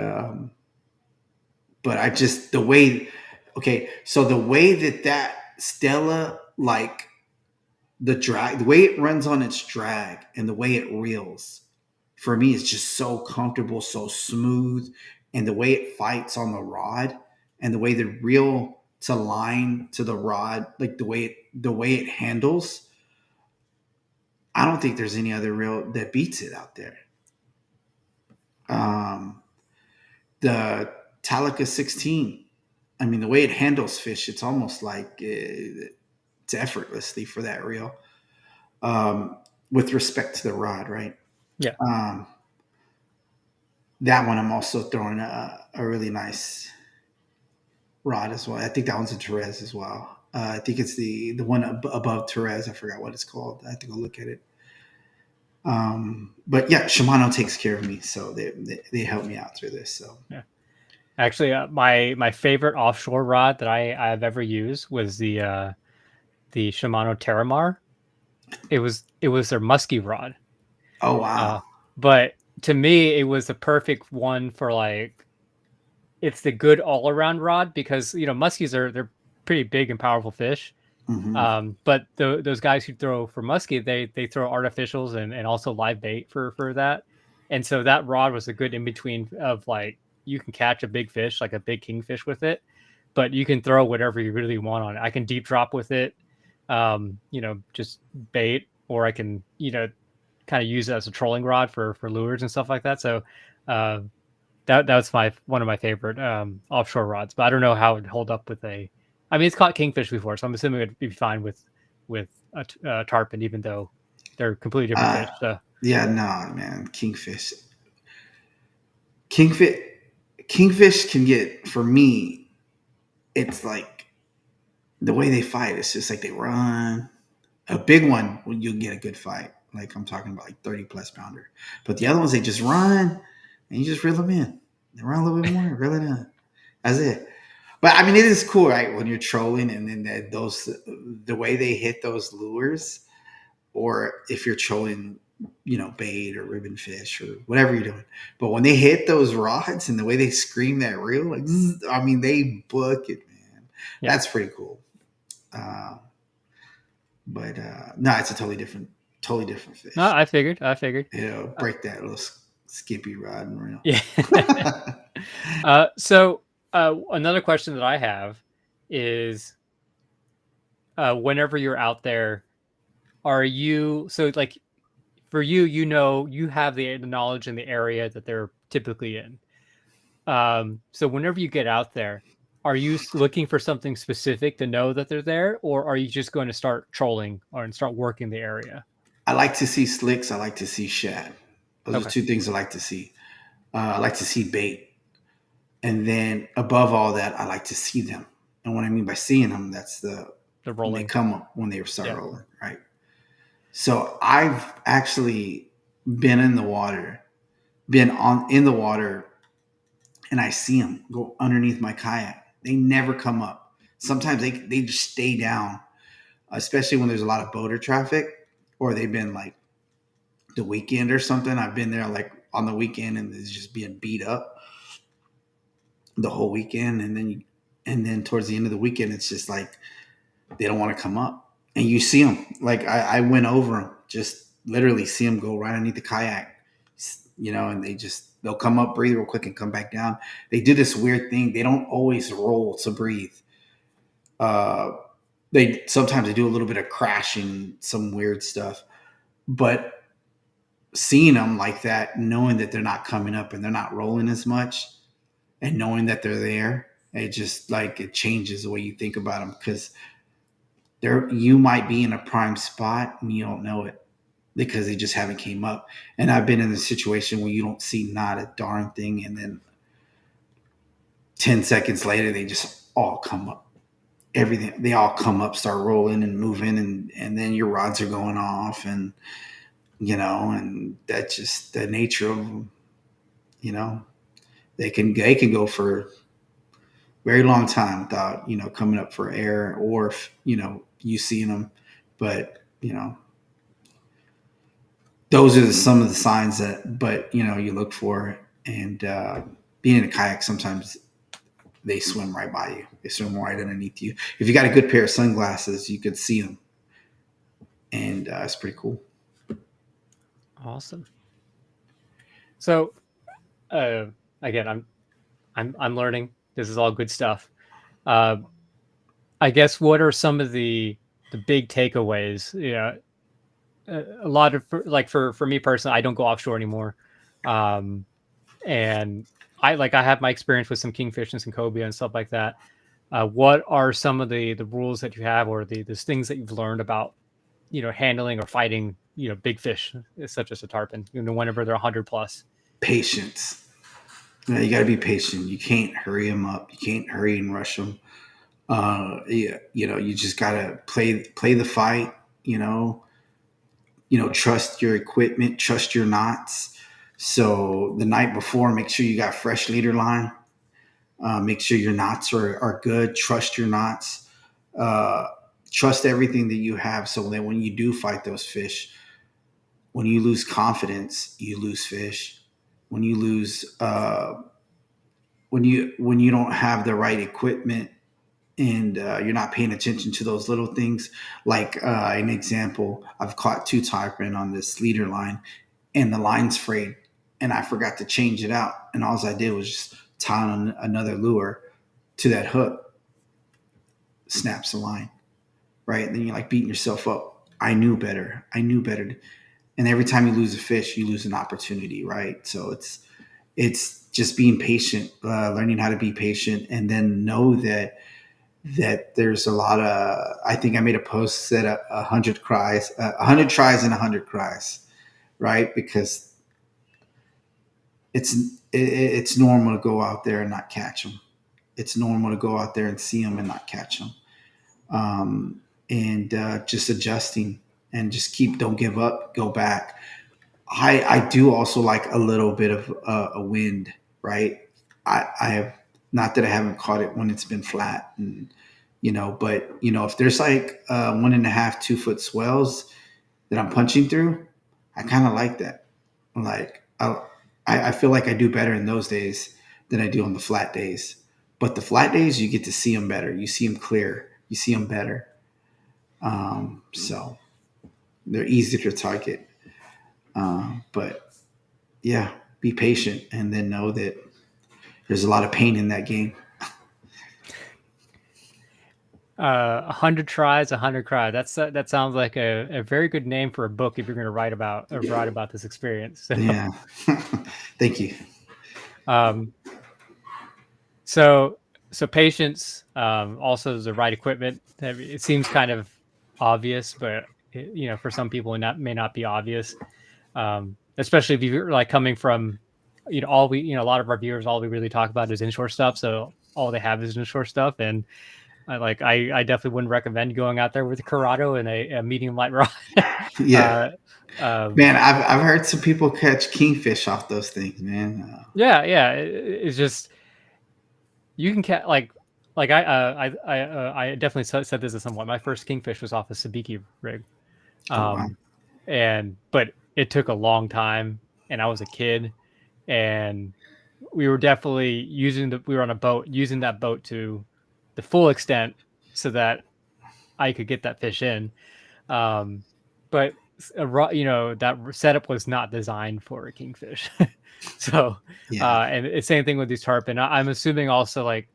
I just the way. Okay, so the way that Stella, like the way it runs on its drag and the way it reels, for me is just so comfortable, so smooth, and the way it fights on the rod and the way the reel to line to the rod, like the way it handles. I don't think there's any other reel that beats it out there. Um, the Talica 16. I mean, the way it handles fish, it's almost like it's effortlessly for that reel. With respect to the rod, right? yeah. Um, that one I'm also throwing a really nice rod as well. I think that one's a Therese as well. I think it's the one above Therese. I forgot what it's called. I have to go look at it. But yeah, Shimano takes care of me, so they help me out through this. So Yeah. Actually, my favorite offshore rod that I've ever used was the Shimano Terramar. It was their musky rod. oh Uh, wow. but to me, it was the perfect one for like it's the good all around rod because muskies they're pretty big and powerful fish. Hmm. But those guys who throw for muskie, they throw artificials and also live bait for that. And so that rod was a good in between of like you can catch a big fish, like a big kingfish with it, but you can throw whatever you really want on it. I can deep drop with it, just bait, or I can, kind of use it as a trolling rod for lures and stuff like that. So uh, that's one of my favorite offshore rods. But I don't know how it'd hold up with a. I mean, it's caught kingfish before, so I'm assuming it'd be fine with a tarpon, even though they're completely different Uh, fish. So yeah, no, man, kingfish, kingfish can get for me. It's like the way they fight. It's just like they run. A big one, you'll get a good fight. Like I'm talking about like 30 plus pounder. But the other ones, they just run and you just reel them in. They run a little bit more, reel it in. That's it. But I mean, it is cool, right? When you're trolling and then the way they hit those lures, or if you're trolling, bait or ribbon fish or whatever you're doing. But when they hit those rods and the way they scream that reel, like, I mean, they book it, man. yeah, That's pretty cool. Uh, But no, it's a totally different No, fish. I figured. It'll Uh, break that little skippy rod and reel. yeah. So another question that I have is, whenever you're out there, are you so like for you, you have the knowledge in the area that they're typically in. So whenever you get out there, are you looking for something specific to know that they're there, or are you just going to start trolling or and start working the area? I like to see slicks. I like to see shad. Those are Okay. two things I like to see. I like to see bait. And then above all that, I like to see them. And what I mean by seeing them, that's The when they rolling. come up, when they start Yeah. rolling, right? So I've actually been in the water, been on in the water, and I see them go underneath my kayak. They never come up. Sometimes they just stay down, especially when there's a lot of boater traffic, or they've been like the weekend or something. I've been there like on the weekend and it's just being beat up the whole weekend, and then towards the end of the weekend, it's just like they don't want to come up, and you see them. Like I went over them, just literally see them go right underneath the kayak, and they'll come up, breathe real quick, and come back down. They do this weird thing. They don't always roll to breathe. Uh, they sometimes they do a little bit of crashing, some weird stuff, but seeing them like that, knowing that they're not coming up and they're not rolling as much, and knowing that they're there, it just like it changes the way you think about them because you might be in a prime spot and you don't know it because they just haven't came up. And I've been in a situation where you don't see not a darn thing, and then 10 seconds later they just all come up. Everything they all come up, start rolling and moving, and then your rods are going off, and and that's just the nature of them. You know, they can go for a very long time without coming up for air, or if, you seeing them. But those are some of the signs that, but you look for. And being in a kayak, sometimes they swim right by you. They swim right underneath you. If you got a good pair of sunglasses, you could see them, and it's pretty cool. Awesome. So uh, again, I'm learning. This is all good stuff. Uh, I guess what are some of the big takeaways? Yeah, a lot of like for me personally, I don't go offshore anymore, um, and I have my experience with some kingfish and some cobia and stuff like that. What are some of the rules that you have, or the things that you've learned about handling or fighting big fish such as a tarpon? Whenever they're 100 plus. Patience. You got to be patient. You can't hurry them up. You can't hurry and rush them. Yeah, you just gotta play the fight. Trust your equipment, trust your knots. So the night before, make sure you got fresh leader line. Make sure your knots are good. Trust your knots. Uh, Trust everything that you have, so that when you do fight those fish, when you lose confidence, you lose fish. When you lose, when you don't have the right equipment, and you're not paying attention to those little things. Like an example, I've caught two tarpon on this leader line, and the line's frayed, and I forgot to change it out, and all I did was just tie on another lure to that hook, snaps the line, right? And then you're like beating yourself up. I knew better. I knew better. And every time you lose a fish, you lose an opportunity, right? So it's just being patient, learning how to be patient, and then know that there's a lot of, I think I made a post that 100 tries and 100 cries, right? Because it's it's normal to go out there and not catch them. It's normal to go out there and see them and not catch them. And just adjusting, and just don't give up, go back. I do also like a little bit of a wind, right? I have, not that I haven't caught it when it's been flat, and but if there's like 1.5, 2 foot swells that I'm punching through, I kind of like that. Like I feel like I do better in those days than I do on the flat days. But the flat days, you get to see them better. You see them clear. You see them better. So they're easy to target. But yeah, be patient and then know that there's a lot of pain in that game. 100 tries, 100 cries. That sounds like a very good name for a book if you're going to write about this experience. So, Yeah. Thank you. um, so so patience, also the right equipment. It seems kind of obvious, but for some people, it may not be obvious. Especially if you're like coming from, a lot of our viewers, all we really talk about is inshore stuff. So all they have is inshore stuff, and I definitely wouldn't recommend going out there with a Corrado and a medium light rod. Yeah. uh, um, Man, I've heard some people catch kingfish off those things, man. yeah, it's just you can catch I definitely said this at some point. My first kingfish was off a sabiki rig, Oh wow. um, but it took a long time, and I was a kid, and we were definitely we were on a boat using that boat to the full extent so that I could get that fish in. Um, but that setup was not designed for a kingfish. So, Yeah. and it's same thing with these tarpon. I'm assuming also like,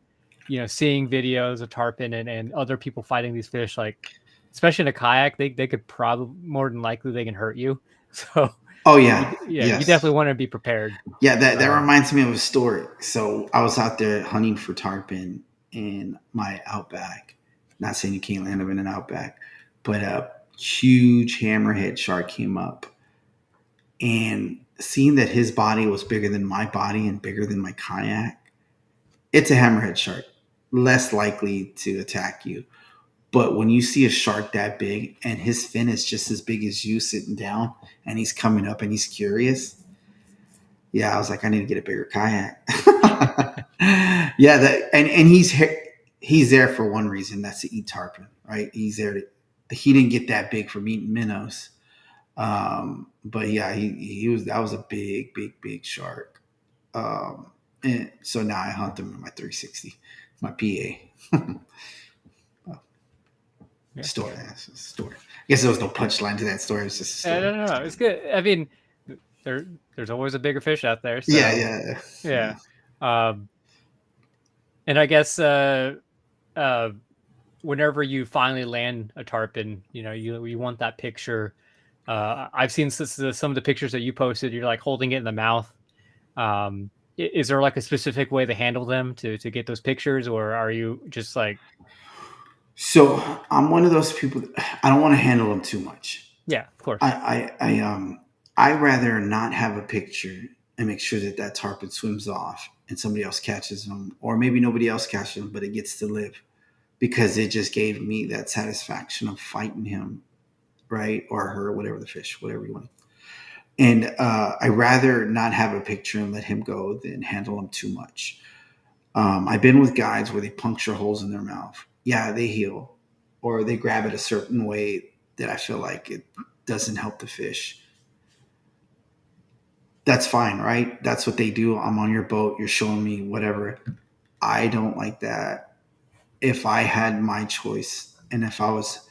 seeing videos of tarpon and other people fighting these fish, like especially in a kayak, they could probably more than likely they can hurt you. So, Oh yeah. you Yes. definitely want to be prepared. Yeah, that Um, reminds me of a story. So I was out there hunting for tarpon in my outback. Not saying you can't land them in an outback, but a huge hammerhead shark came up, and seeing that his body was bigger than my body and bigger than my kayak, it's a hammerhead shark, less likely to attack you. But when you see a shark that big and his fin is just as big as you sitting down and he's coming up and he's curious, yeah, I was like, I need to get a bigger kayak. Yeah, and he's there for one reason. That's to eat tarpon, right? He's there to. He didn't get that big from eating minnows, but yeah, he was that was a big shark. And so now I hunt them in my 360, my PA. yeah. Story. That's a story. I guess there was no punchline to that story. It was just a I story. don't know. It's good. I mean, there's always a bigger fish out there. Yeah, So yeah. yeah. Um, and I guess uh, whenever you finally land a tarpon, you want that picture. I've seen some of the pictures that you posted. You're like holding it in the mouth. Is there like a specific way to handle them to get those pictures, or are you just like, So I'm one of those people. I don't want to handle them too much. yeah, of course, I rather not have a picture and make sure that that tarpon swims off and somebody else catches them, or maybe nobody else catches them, but it gets to live because it just gave me that satisfaction of fighting him, right, or her, whatever the fish, whatever you want. And I rather not have a picture and let him go than handle him too much. I've been with guys where they puncture holes in their mouth. Yeah, they heal, or they grab it a certain way that I feel like it doesn't help the fish. That's fine, right? That's what they do. I'm on your boat. You're showing me whatever. I don't like that. If I had my choice and if I was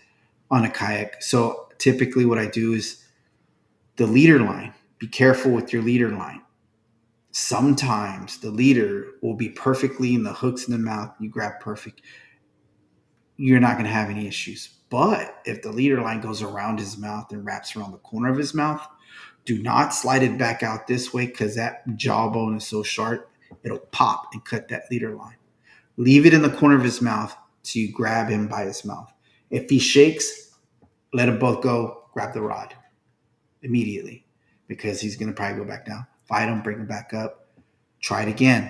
on a kayak, so typically what I do is the leader line. Be careful with your leader line. Sometimes the leader will be perfectly in the hooks in the mouth. You grab perfect. You're not going to have any issues. But if the leader line goes around his mouth and wraps around the corner of his mouth, do not slide it back out this way because that jawbone is so sharp, it'll pop and cut that leader line. Leave it in the corner of his mouth till you grab him by his mouth. If he shakes, let them both go, grab the rod immediately because he's going to probably go back down. Fight him, bring him back up. Try it again.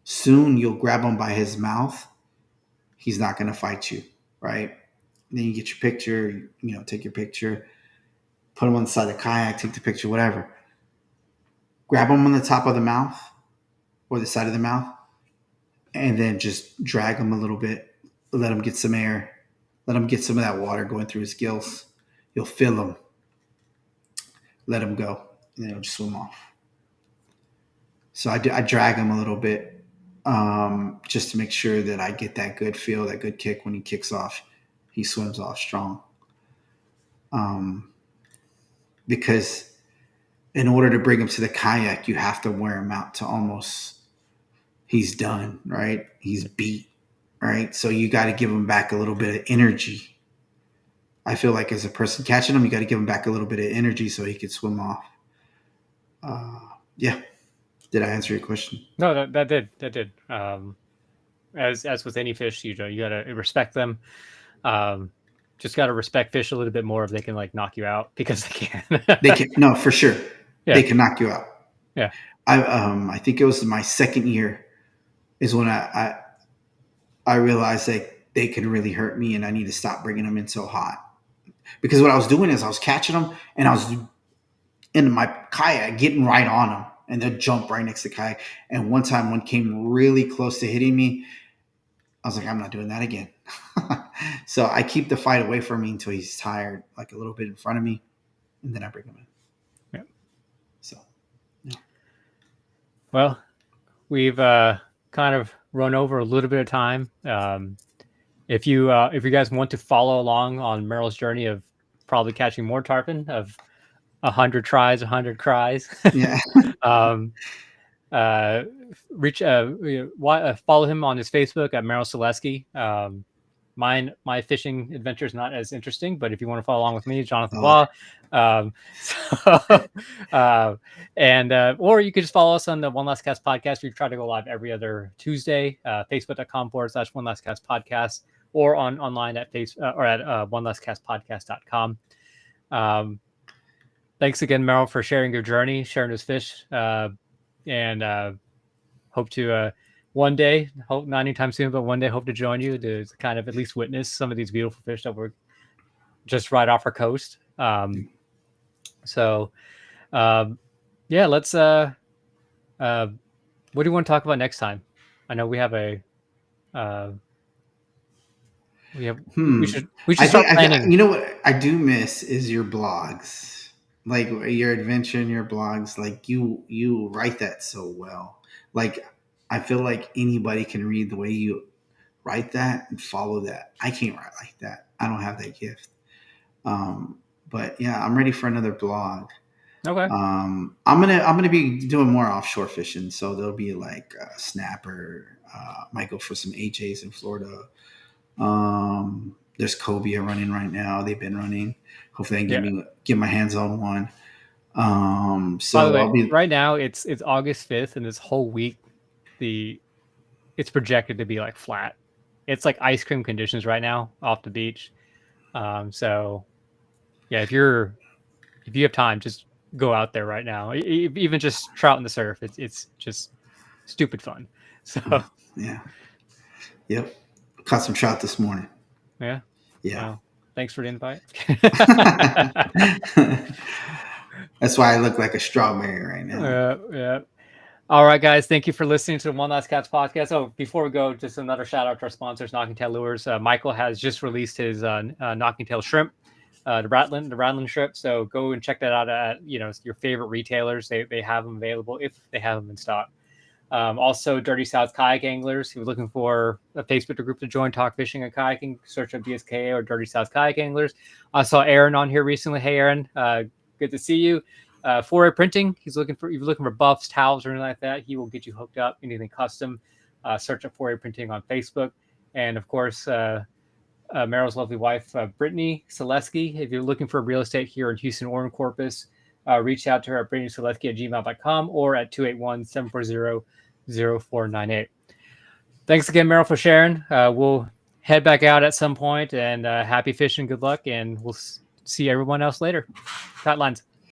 Soon you'll grab him by his mouth. He's not going to fight you, right? And then you get your picture, take your picture, put him on the side of the kayak, take the picture, whatever. Grab him on the top of the mouth or the side of the mouth, and then just drag him a little bit. Let him get some air. Let him get some of that water going through his gills. You'll fill him. Let him go, and then he'll just swim off. So I drag him a little bit just to make sure that I get that good feel, that good kick when he kicks off. he swims off strong. Because in order to bring him to the kayak, you have to wear him out to almost he's done, right? He's beat, right? So you got to give him back a little bit of energy. I feel like as a person catching him, you got to give him back a little bit of energy so he can swim off. Yeah. Did I answer your question? No, that did. As with any fish, you gotta respect them. Just gotta respect fish a little bit more if they can like knock you out, because they can. They can, no, for sure. Yeah. They can knock you out. Yeah. I think it was my second year is when I realized that they could really hurt me and I need to stop bringing them in so hot. Because what I was doing is I was catching them and I was in my kayak getting right on them and they'd jump right next to the kayak. And one time one came really close to hitting me. I was like, I'm not doing that again. So I keep the fight away from me until he's tired, like a little bit in front of me, and then I bring him in. Yeah. So, yeah. Well, we've kind of run over a little bit of time. If you guys want to follow along on Merrill's journey of probably catching more tarpon, of 100 tries, 100 cries, Yeah. Follow him on his Facebook at Merriel Solesky. My fishing adventure is not as interesting, but if you want to follow along with me, Jonathan Law. Or you could just follow us on the One Last Cast podcast. We try to go live every other Tuesday. Facebook.com/One Last Cast podcast, or online at onelastcastpodcast.com. Thanks again, Merriel, for sharing your journey, sharing his fish, and hope to one day, hope not anytime soon, but one day hope to join you to kind of at least witness some of these beautiful fish that were just right off our coast. Let's what do you want to talk about next time? I know we have we should start planning. You know what I do miss is your blogs, like your adventure and your blogs. Like you write that so well. Like I feel like anybody can read the way you write that and follow that. I can't write like that. I don't have that gift. But yeah, I'm ready for another blog. Okay. I'm gonna be doing more offshore fishing, so there'll be like snapper. Might go for some HAs in Florida. There's cobia running right now. They've been running. Hopefully, I can get my hands on one. So by the way, right now it's August 5th, and this whole week it's projected to be like flat. It's like ice cream conditions right now off the beach. So yeah, if you have time, just go out there right now. Even just trout in the surf. It's just stupid fun. So yeah. Yep. Caught some trout this morning. Yeah. Yeah. Well, thanks for the invite. That's why I look like a strawberry right now. Yeah. All right, guys. Thank you for listening to the One Last Cats podcast. Oh, before we go, just another shout out to our sponsors, Knocking Tail Lures. Michael has just released his Knocking Tail shrimp, the Rattling shrimp. So go and check that out at your favorite retailers. They have them available if they have them in stock. Also, Dirty South Kayak Anglers. If you're looking for a Facebook group to join, talk fishing and kayaking, search up DSKA or Dirty South Kayak Anglers. I saw Aaron on here recently. Hey, Aaron, good to see you. 4A Printing. If you're looking for buffs, towels, or anything like that, he will get you hooked up. Anything custom, search up 4A Printing on Facebook. And of course, Merrill's lovely wife, Brittany Solesky. If you're looking for real estate here in Houston or in Corpus, reach out to her at brittanysolesky@gmail.com or at 281-740-0498. Thanks again, Merriel, for sharing. We'll head back out at some point, and happy fishing, good luck, and we'll see everyone else later. Tight lines.